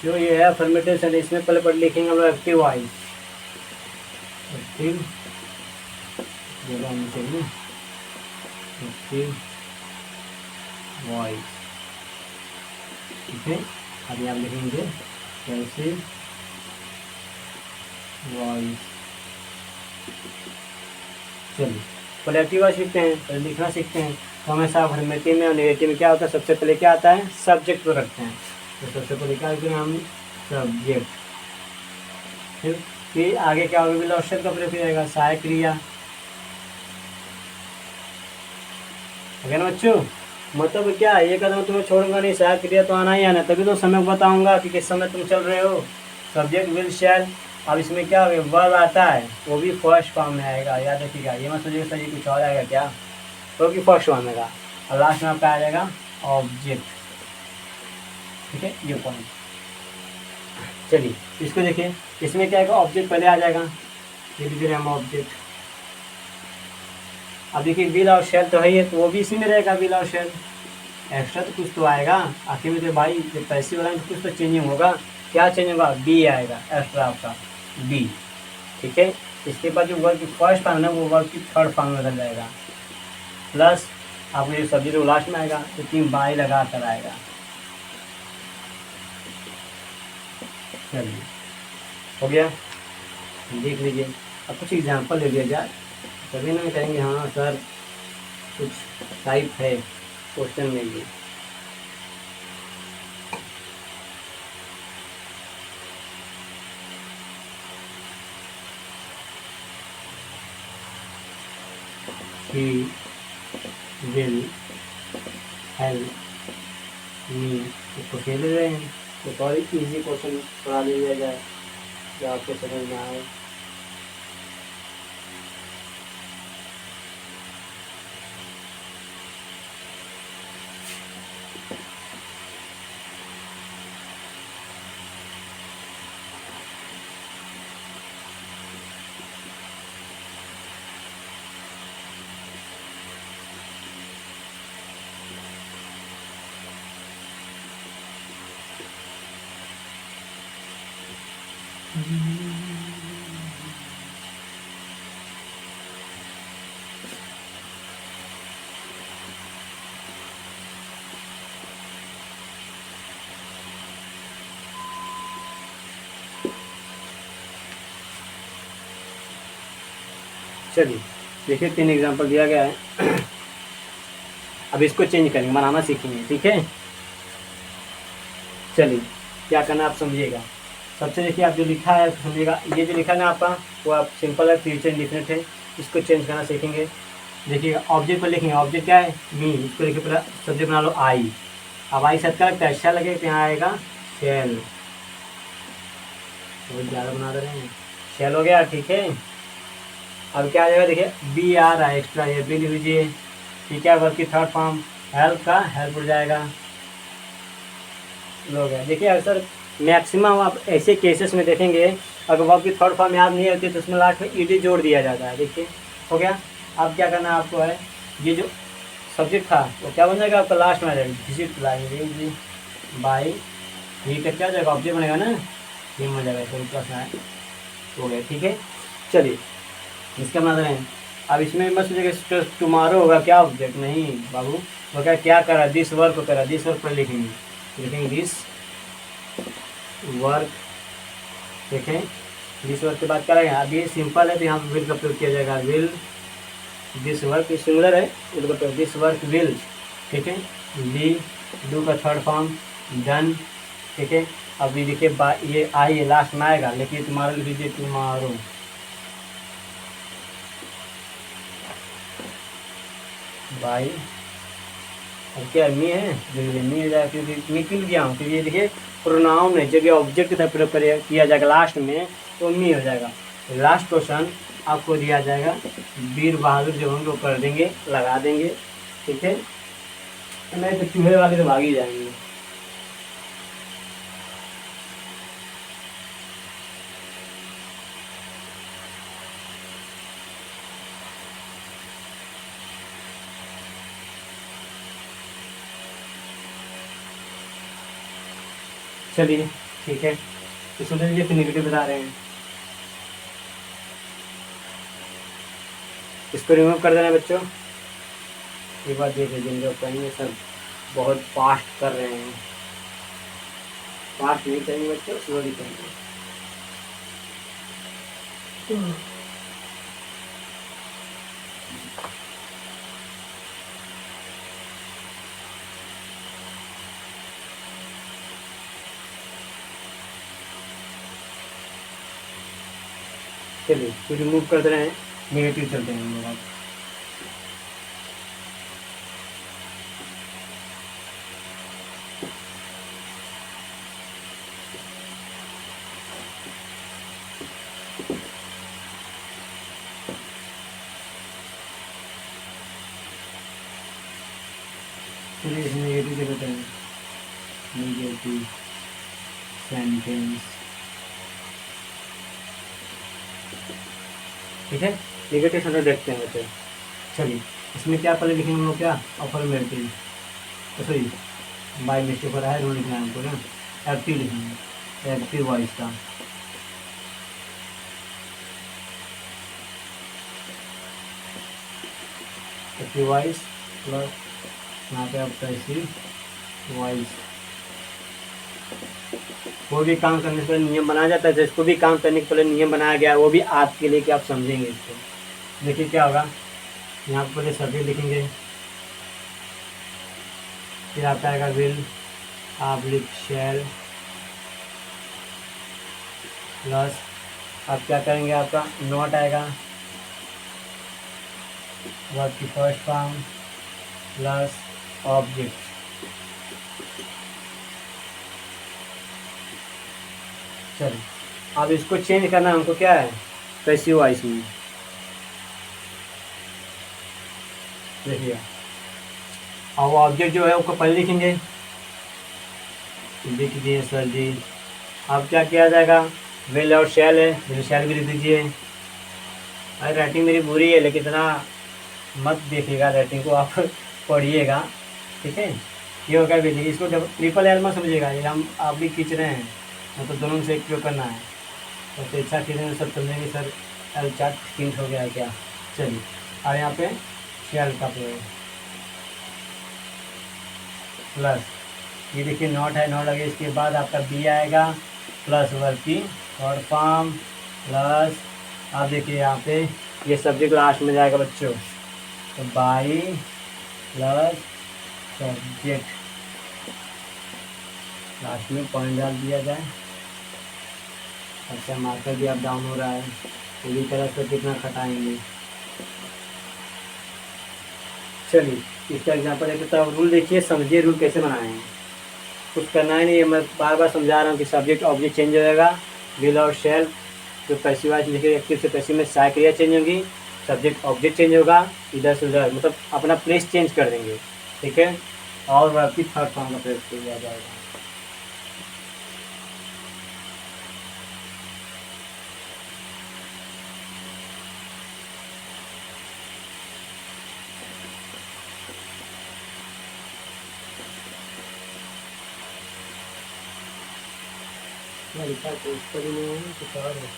जो ये है अफर्मेटिव सेंटेंस, इसमें पहले पढ़ लिखेंगे हम लोग एक्टिव वॉइस। एक्टिव जगह आनी चाहिए, एक्टिव वॉइस। ठीक है, अभी आप लिखेंगे पैसिव वॉइस। चलिए पहले एक्टिव वॉइस सीखते हैं, पहले लिखना सीखते हैं। तो हमेशा अफर्मेटिव में और नेगेटिव में क्या होता है, सबसे पहले क्या आता है, सब्जेक्ट को रखते हैं। तो सबसे पहले क्या करें हम, सब्जेक्ट। फिर आगे क्या होगा, विल और शैल का प्रयोग किया जाएगा, सहायक क्रिया। ओके ना बच्चों, मतलब क्या ये कदम तुम्हें छोड़ूंगा नहीं, सहायक क्रिया तो आना ही आना, तभी तो समय बताऊंगा कि किस समय तुम चल रहे हो। सब्जेक्ट विल शैल। अब इसमें क्या होगा, वर्ब आता है वो भी फर्स्ट फॉर्म में आएगा, याद रखिएगा। ये मत सोचिएगा सर ये कुछ और आएगा क्या, तो भी फर्स्ट फॉर्म में आएगा। और लास्ट में आपका आ जाएगा ऑब्जेक्ट। ठीक है, ये पॉइंट। चलिए इसको देखिए, इसमें क्या आएगा, ऑब्जेक्ट पहले आ जाएगा, ये लिख रहे हम ऑब्जेक्ट। अब देखिए विल और शैल तो है ही है, तो वो भी इसी में रहेगा, विल और शैल। एक्स्ट्रा तो कुछ तो आएगा आखिर में, तो भाई पैसे वाला में तो कुछ तो चेंजिंग होगा। क्या चेंज होगा, बी आएगा एक्स्ट्रा आपका, बी। ठीक है, इसके बाद जो वर्ब की फर्स्ट फॉर्म है वो वर्ब की थर्ड फॉर्म में बदल जाएगा, प्लस आपको जो सब्जेक्ट वो लास्ट में आएगा, तो 3 बाई लगा कर आएगा। चलिए हो गया, देख लीजिए। अब कुछ एग्जाम्पल ले लिया जाए, तभी ना कहेंगे हाँ सर कुछ टाइप है क्वेश्चन में ये। He will help me। इसको खेल रहे हैं, तो और इजी क्वेश्चन पढ़ा लिया जाए जो आपको समझ में आए। चलिए देखिए 3 एग्जाम्पल दिया गया है। अब इसको चेंज करेंगे, बनाना सीखेंगे। ठीक है, चलिए क्या करना आप समझिएगा। सबसे देखिए आप जो लिखा है समझिएगा, ये जो लिखा है ना आपका वो आप सिंपल है, फ्यूचर इंडिफिनिट है, इसको चेंज करना सीखेंगे। देखिए ऑब्जेक्ट पर लिखेंगे, ऑब्जेक्ट क्या है, मी। इसको लिखिए पूरा सब्जेक्ट बना लो आई। अब आई सद का लगता है, अच्छा लगे तो यहाँ आएगा शेल, बहुत ज़्यादा बना दे रहे हैं, शेल हो गया। ठीक है, अब क्या आ जाएगा, देखिए बी आ रहा है एक्स्ट्रा, ये बी लिख लीजिए। ठीक है, वर्ब की थर्ड फॉर्म हेल्प का हेल्प उड़ जाएगा, हो गया। देखिए अक्सर मैक्सिमम आप ऐसे केसेस में देखेंगे, अगर वर्ब की थर्ड फॉर्म याद नहीं होती तो उसमें लास्ट में ईडी जोड़ दिया जाता है। देखिए हो गया। अब क्या करना है आपको है, ये जो सब्जेक्ट था वो क्या बन जाएगा आपका, लास्ट में आ जाएगा विजिट लाइब्रेरी बाई, ये का क्या जाएगा, ऑब्जेक्ट बनेगा ना, ये हो जाएगा, तो प्लस है, हो गया। ठीक है, चलिए इसका बना रहे हैं। अब इसमें मत सोचिएगा टुमारो होगा क्या ऑब्जेक्ट, नहीं बाबू, वो क्या करा, दिस वर्क को करा, दिस वर्क पर लिखेंगे दिस वर्क। देखें दिस वर्क के बाद क्या रहेगा, अब ये सिंपल है तो यहाँ पर विल का प्रयोग किया जाएगा, विल दिस वर्क, सिंगुलर है, विल का प्रयोग, दिस वर्क विल। ठीक है, बी डू का थर्ड फॉर्म डन। ठीक है, अब ये देखिए ये आई है लास्ट में आएगा, लेकिन तुम्हारा लिख लीजिए टुमारो। बाई, अब क्या मी है, देखिए मी हो जाएगा क्योंकि मी क्यों गया हूँ, क्योंकि ये देखिए प्रोनाउन है, जब ये ऑब्जेक्ट की तरफ प्रयोग किया जाएगा लास्ट में तो मी हो जाएगा। लास्ट क्वेश्चन आपको दिया जाएगा वीर बहादुर, जब हम लोग कर देंगे लगा देंगे, ठीक है, नहीं तो चूहे वाले तो भाग ही जाएंगे। चलिए ठीक है, तो सुन लीजिए फिर नेगेटिव बता रहे हैं, इसको रिमूव कर देना बच्चों। एक बार देख लीजिए, लोग कहेंगे सर बहुत फास्ट कर रहे हैं, फास्ट नहीं करेंगे बच्चों, स्लोली करेंगे। चलिए फिर रिमूव कर दे रहे हैं, नेगेटिव चलते हैं हम लोग अब। चलिए इसमें नेगेटिव से बताएं, नेगेटिव सेंटेंस, ठीक है, नेगेटिव सेंटेंस देखते हैं बच्चे। चलिए इसमें क्या पहले लिखेंगे हम लोग, क्या अफर्मेटिव, तो सॉरी बाय मिस्टेक हो रहा है, रूल लिखना है हमको ना, एक्टिव लिखेंगे, एक्टिव वॉइस का, एक्टिव वॉइस प्लस यहाँ पे आप पैसिव वॉइस। कोई भी काम करने से पहले नियम बनाया जाता है, जिसको भी काम करने के पहले नियम बनाया गया है वो भी आपके लिए, कि आप समझेंगे इसको। देखिए क्या होगा, यहाँ पर पहले सब्जेक्ट लिखेंगे, फिर आता है विल आप लिख शैल, प्लस आप क्या करेंगे, आपका नॉट आएगा, वर्ब की फर्स्ट फॉर्म प्लस ऑब्जेक्ट। चलिए अब इसको चेंज करना हमको, क्या है पैसिव वॉइस में, देखिए अब ऑब्जेक्ट जो है उसको पहले लिखेंगे, लिख दिए सर जी। अब क्या किया जाएगा, विल और शैल है, विल शैल भी लिख दीजिए। अरे राइटिंग मेरी बुरी है, लेकिन इतना मत देखिएगा, राइटिंग को आप पढ़िएगा, ठीक है। ये होगा भी, इसको ट्रिपल एल मत समझिएगा, ये हम आप भी खींच रहे हैं, मतलब दोनों से एक प्रयोग करना है, तो इच्छा खींचने सब समझेंगे सर एल चार्ट प्रिंट हो गया है क्या। चलिए और यहाँ पे शैल का प्रयोग प्लस, ये देखिए नॉट है, नॉट लगे, इसके बाद आपका बी आएगा प्लस वर्ब की और फॉर्म प्लस, आप देखिए यहाँ पे ये सब्जेक्ट लास्ट में जाएगा बच्चों, तो बाई प्लस सब्जेक्ट, लास्ट में पॉइंट डाल दिया जाए। अच्छा मार्कर भी अब डाउन हो रहा है, पूरी तरह से कितना खटाएंगे। चलिए इसका एग्जांपल है, तो रूल देखिए, समझिए रूल कैसे बनाए हैं, कुछ करना ही नहीं है, मैं बार बार समझा रहा हूँ कि सब्जेक्ट ऑब्जेक्ट चेंज हो जाएगा, विल और शैल जो पैसिव वॉइस लिखे, एक्टिव से पैसिव में सारी क्रिया चेंज होगी, सब्जेक्ट ऑब्जेक्ट चेंज होगा, इधर से उधर मतलब अपना प्लेस चेंज कर देंगे, ठीक है, और वर्ब की थर्ड फॉर्म का प्रयोग किया जाएगा। लिखा तो इस पर ही नहीं है, कुछ और है,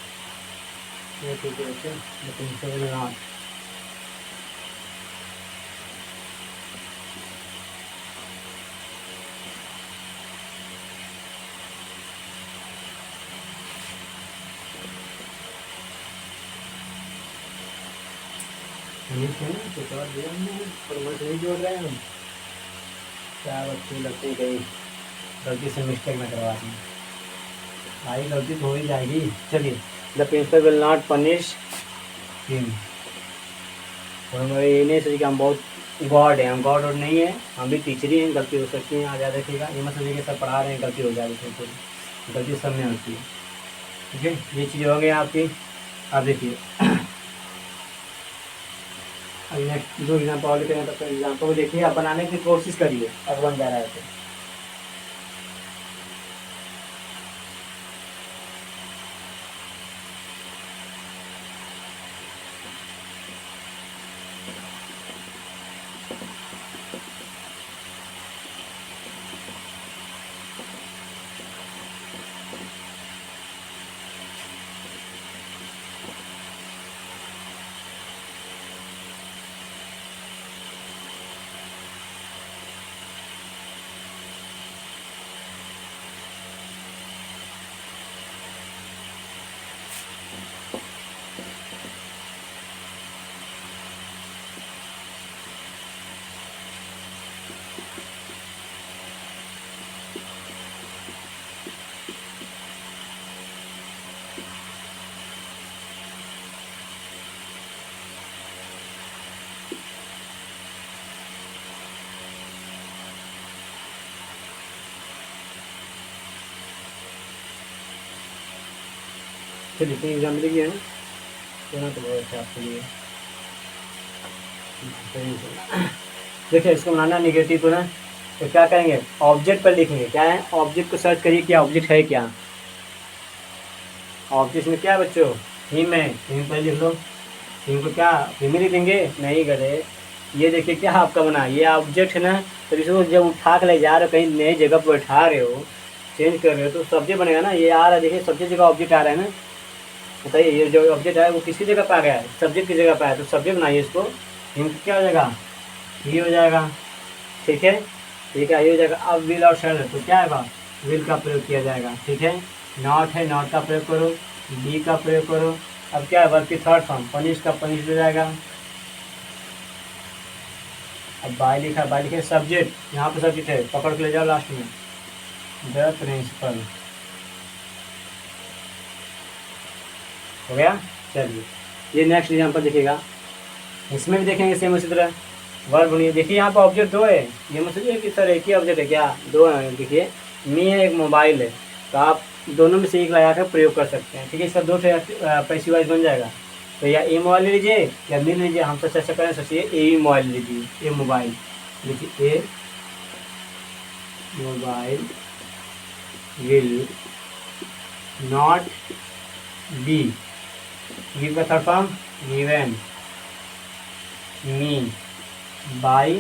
ये ठीक है बच्चे, लेकिन समझ में आ कुछ और दिया हमने, पर वर्ड नहीं जोड़ रहे हैं हम, क्या बच्चे लगते कहीं गलती से मिस्टेक में करवा दें, भाई गलती तो हो ही जाएगी। चलिए the principal will not punish him, और हमारे ये नहीं सोचिए कि हम बहुत गॉड है, हम गॉड और नहीं है, हम भी टीचर ही हैं, गलती हो सकती है। आ जा देखिएगा, ये मत समझिए कि सर पढ़ा रहे हैं गलती हो जाएगी, बिल्कुल गलती सब में होती है। ठीक है, ये चीज़ हो गई आपकी। अब देखिए अब नेक्स्ट जो एग्जाम्पल और लिखे हैं, तब तक एग्जाम्पल को देखिए, आप बनाने की कोशिश करिए, अब बन जा रहा है तो। चलिए कोई एग्जाम लिखिए ना, तो बहुत अच्छा आपके लिए। देखिए इसको बनाना निगेटिव को ना, तो क्या करेंगे, ऑब्जेक्ट पर लिखेंगे। क्या है, ऑब्जेक्ट को सर्च करिए, क्या ऑब्जेक्ट है, क्या ऑब्जेक्ट में क्या है बच्चों, हिम है, हिम पर लिख लो। हिम को क्या हिम लिख देंगे, नहीं करे। ये देखिए क्या आपका बना, ये ऑब्जेक्ट है ना, तो इसको जब उठा के ले जा रहे हो कहीं नई जगह पर बैठा रहे हो, चेंज कर रहे हो, तो सब्जेक्ट बनेगा ना। ये आ रहा है, देखिए सब्जेक्ट जगह ऑब्जेक्ट आ रहा है ना। बताइए ये जो ऑब्जेक्ट है वो किसी जगह पर आ गया है, सब्जेक्ट की जगह पर है, तो सब्जेक्ट बनाइए इसको। हिम क्या हो जाएगा, ये हो जाएगा। ठीक है, ठीक है, ये हो जाएगा। अब विल और शैल है, तो क्या होगा, विल का प्रयोग किया जाएगा। ठीक है, नॉट है, नॉट का प्रयोग करो, बी का प्रयोग करो। अब क्या है, वर्ब की थर्ड फॉर्म, पनिश का पनिश हो जाएगा। अब बाय लिखा, बाय लिखे, सब्जेक्ट यहाँ पे सब्जेक्ट है, पकड़ के ले जाओ लास्ट में, द प्रिंसिपल। हो गया। चलिए ये नेक्स्ट एग्जाम्पल देखिएगा, इसमें भी देखेंगे सेम उसी तरह। वर्ब बनिए, देखिए यहाँ पर ऑब्जेक्ट दो है, ये मत सोचिए कि सर एक ही ऑब्जेक्ट है, क्या दो है। देखिए मी है, एक मोबाइल है, तो आप दोनों में से एक लगा कर प्रयोग कर सकते हैं। ठीक है, इसका दो पैसिव वॉइस बन जाएगा। तो या ए मोबाइल लीजिए या मी लीजिए, हम तो चर्चा करें, सोचिए ए मोबाइल लीजिए, ए मोबाइल लीजिए, a mobile will not be, give का third form given, me by,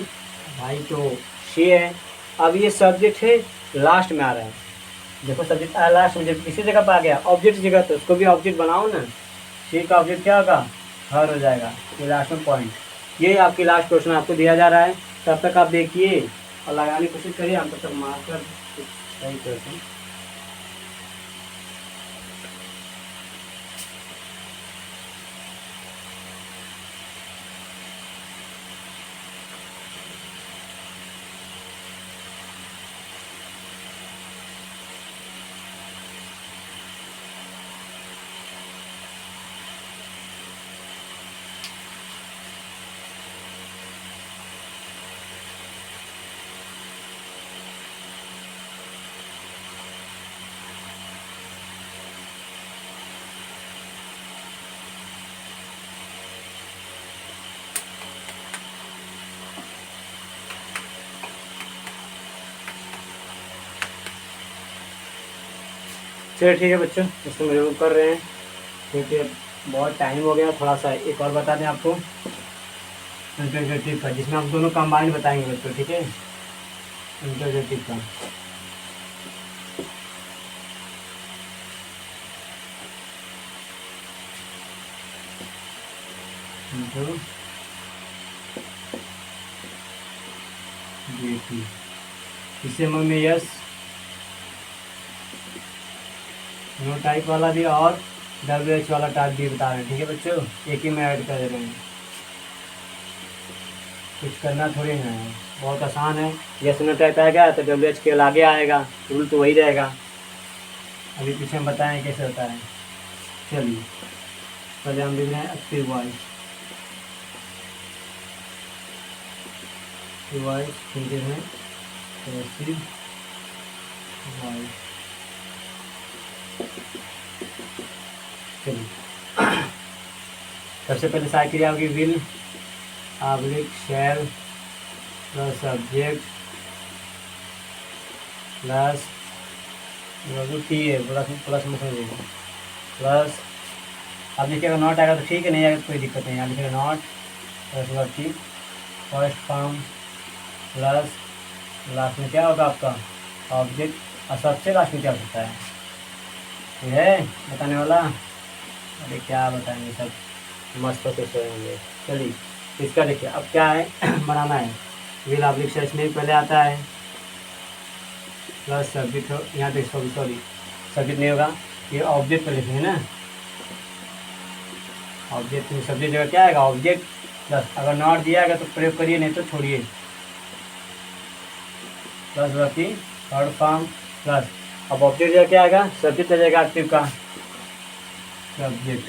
भाई तो शी है। अब ये सब्जेक्ट है, लास्ट में आ रहा है, देखो सब्जेक्ट आया लास्ट में, जब किसी जगह पर आ गया ऑब्जेक्ट जगह, तो उसको भी ऑब्जेक्ट बनाओ ना। शी का ऑब्जेक्ट क्या होगा, हर हो जाएगा। ये लास्ट में पॉइंट, ये आपकी लास्ट क्वेश्चन आपको दिया जा रहा है, तब तक आप देखिए और लगाने की कोशिश करिए, हम तब तक मास्टर सही करते हैं। चलिए ठीक है बच्चों, इसको रिव्यू कर रहे हैं क्योंकि बहुत टाइम हो गया। थोड़ा सा एक और बता दें आपको, इंटरजेटिव का, जिसमें आप दोनों कंबाइंड बताएंगे बच्चों। ठीक है, इंटरजेटिव का इसे मन में यस नो टाइप वाला भी और WH वाला टाइप भी बता रहे हैं। ठीक है बच्चों, एक ही में ऐड कर रहे हैं, कुछ करना थोड़ी ना है, बहुत आसान है। यस नो टाइप आएगा तो WH के आगे आएगा, रूल तो वही रहेगा। अभी पीछे हम बताएं कैसे होता है। चलिए पहले हम लिख रहे हैं एक्टिव वॉइस, रिवाइज हिंदी में पैसिव वॉइस। चलिए सबसे पहले सहायक क्रिया होगी will oblique shell plus subject plus T है प्लस में समझिएगा प्लस। अब लिखिएगा नॉट आएगा तो ठीक है, नहीं आएगा तो कोई दिक्कत नहीं। यहाँ लिखिएगा not plus verb T first form plus last में क्या होगा आपका ऑब्जेक्ट और सबसे लास्ट में क्या होता है ये है बताने वाला। अरे क्या बताएंगे सब मस्त होते सोएंगे। चलिए इसका देखिए अब क्या है बनाना है विल ऑब्लिक शैल इसमें पहले आता है प्लस सब्जेक्ट हो यहाँ पे सॉरी सब्जेक्ट नहीं होगा ये ऑब्जेक्ट पर लिखेंगे ना ऑब्जेक्ट में सब्जेक्ट जगह क्या आएगा ऑब्जेक्ट प्लस अगर नॉट दिया गया तो प्रयोग करिए नहीं तो छोड़िए प्लस बाकी थर्ड फॉर्म प्लस अब ऑब्जेक्ट जगह क्या आएगा सब्जेक्ट आ जाएगा एक्टिव का सब्जेक्ट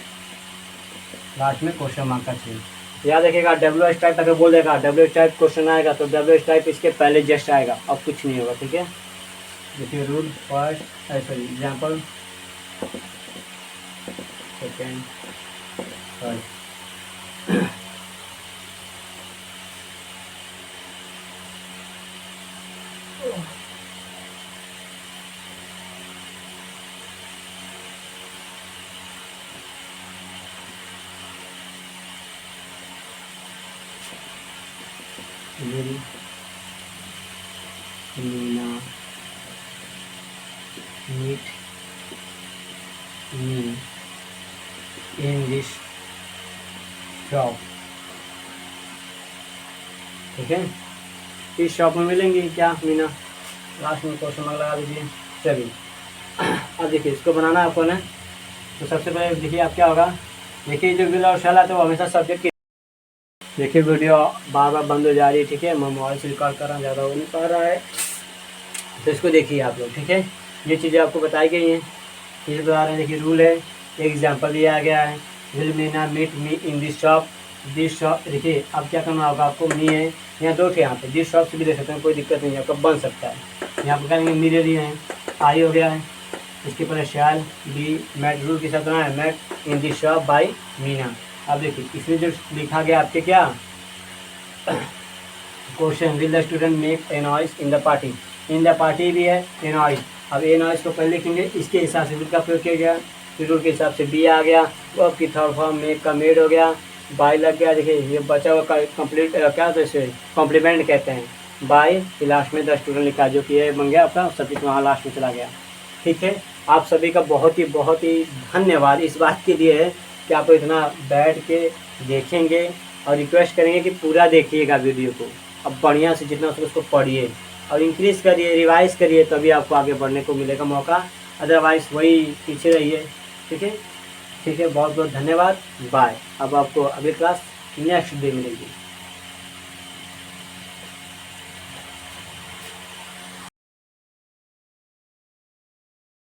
लास्ट में क्वेश्चन मार्क का चाहिए। याद रखिएगा डब्ल्यू एच टाइप अगर बोल देगा डब्ल्यू एच टाइप क्वेश्चन आएगा तो डब्ल्यू एच टाइप इसके पहले जस्ट आएगा अब कुछ नहीं होगा। ठीक है देखिए rule first sorry example second third Meena meet me in this shop। ठीक है इस शॉप में मिलेंगी क्या मीना लास्ट में क्वेश्चन मार्क लगा दीजिए। चलिए अब देखिए इसको बनाना है आपको ना तो सबसे पहले देखिए आप क्या होगा देखिए जो विल और शैल है तो हमेशा सब्जेक्ट की देखिए वीडियो बार बार बंद हो जा रही है। ठीक है मैं मोबाइल से रिकॉर्ड कर रहा हूँ ज़्यादा हो नहीं पा रहा है तो इसको देखिए आप लोग। ठीक है ये चीज़ें आपको बताई गई हैं इसे बता रहे हैं। देखिए रूल है एक एग्जाम्पल दिया गया है will Meena meet me in this shop देखिए अब क्या करना होगा आपको मी है यहाँ दो थे यहाँ पे दिस शॉप से भी दे सकते हैं कोई दिक्कत नहीं है आपका बन सकता है। यहाँ पर कहेंगे मी दे दिए हैं आई हो गया है इसके पहले शैल बी मैट रूल के साथ बना है met in this shop by Meena. अब देखिए इसमें जो लिखा गया आपके क्या question will the student make a noise in the party भी है ए नॉइस। अब ए नॉइस को पहले लिखेंगे इसके हिसाब से विल का प्रयोग किया गया रूल के हिसाब से बी आ गया वो आपकी थर्ड फॉर्म मेक का मेड हो गया बाई लग गया। देखिए ये बचा हुआ कंप्लीट क्या होता है इसे कॉम्प्लीमेंट कहते हैं बाई लास्ट में द स्टूडेंट लिखा जो कि ये बन गया आपका सब्जेक्ट वहाँ लास्ट में चला गया। ठीक है आप सभी का बहुत ही धन्यवाद इस बात के लिए है कि आप इतना बैठ के देखेंगे और रिक्वेस्ट करेंगे कि पूरा देखिएगा वीडियो को अब बढ़िया से जितना हो उसको पढ़िए और इंक्रीज़ करिए रिवाइज करिए तभी आपको आगे बढ़ने को मिलेगा मौका अदरवाइज़ वही पीछे रहिए। ठीक है बहुत बहुत धन्यवाद बाय। अब आपको अगली क्लास नेक्स्ट डे मिलेगी।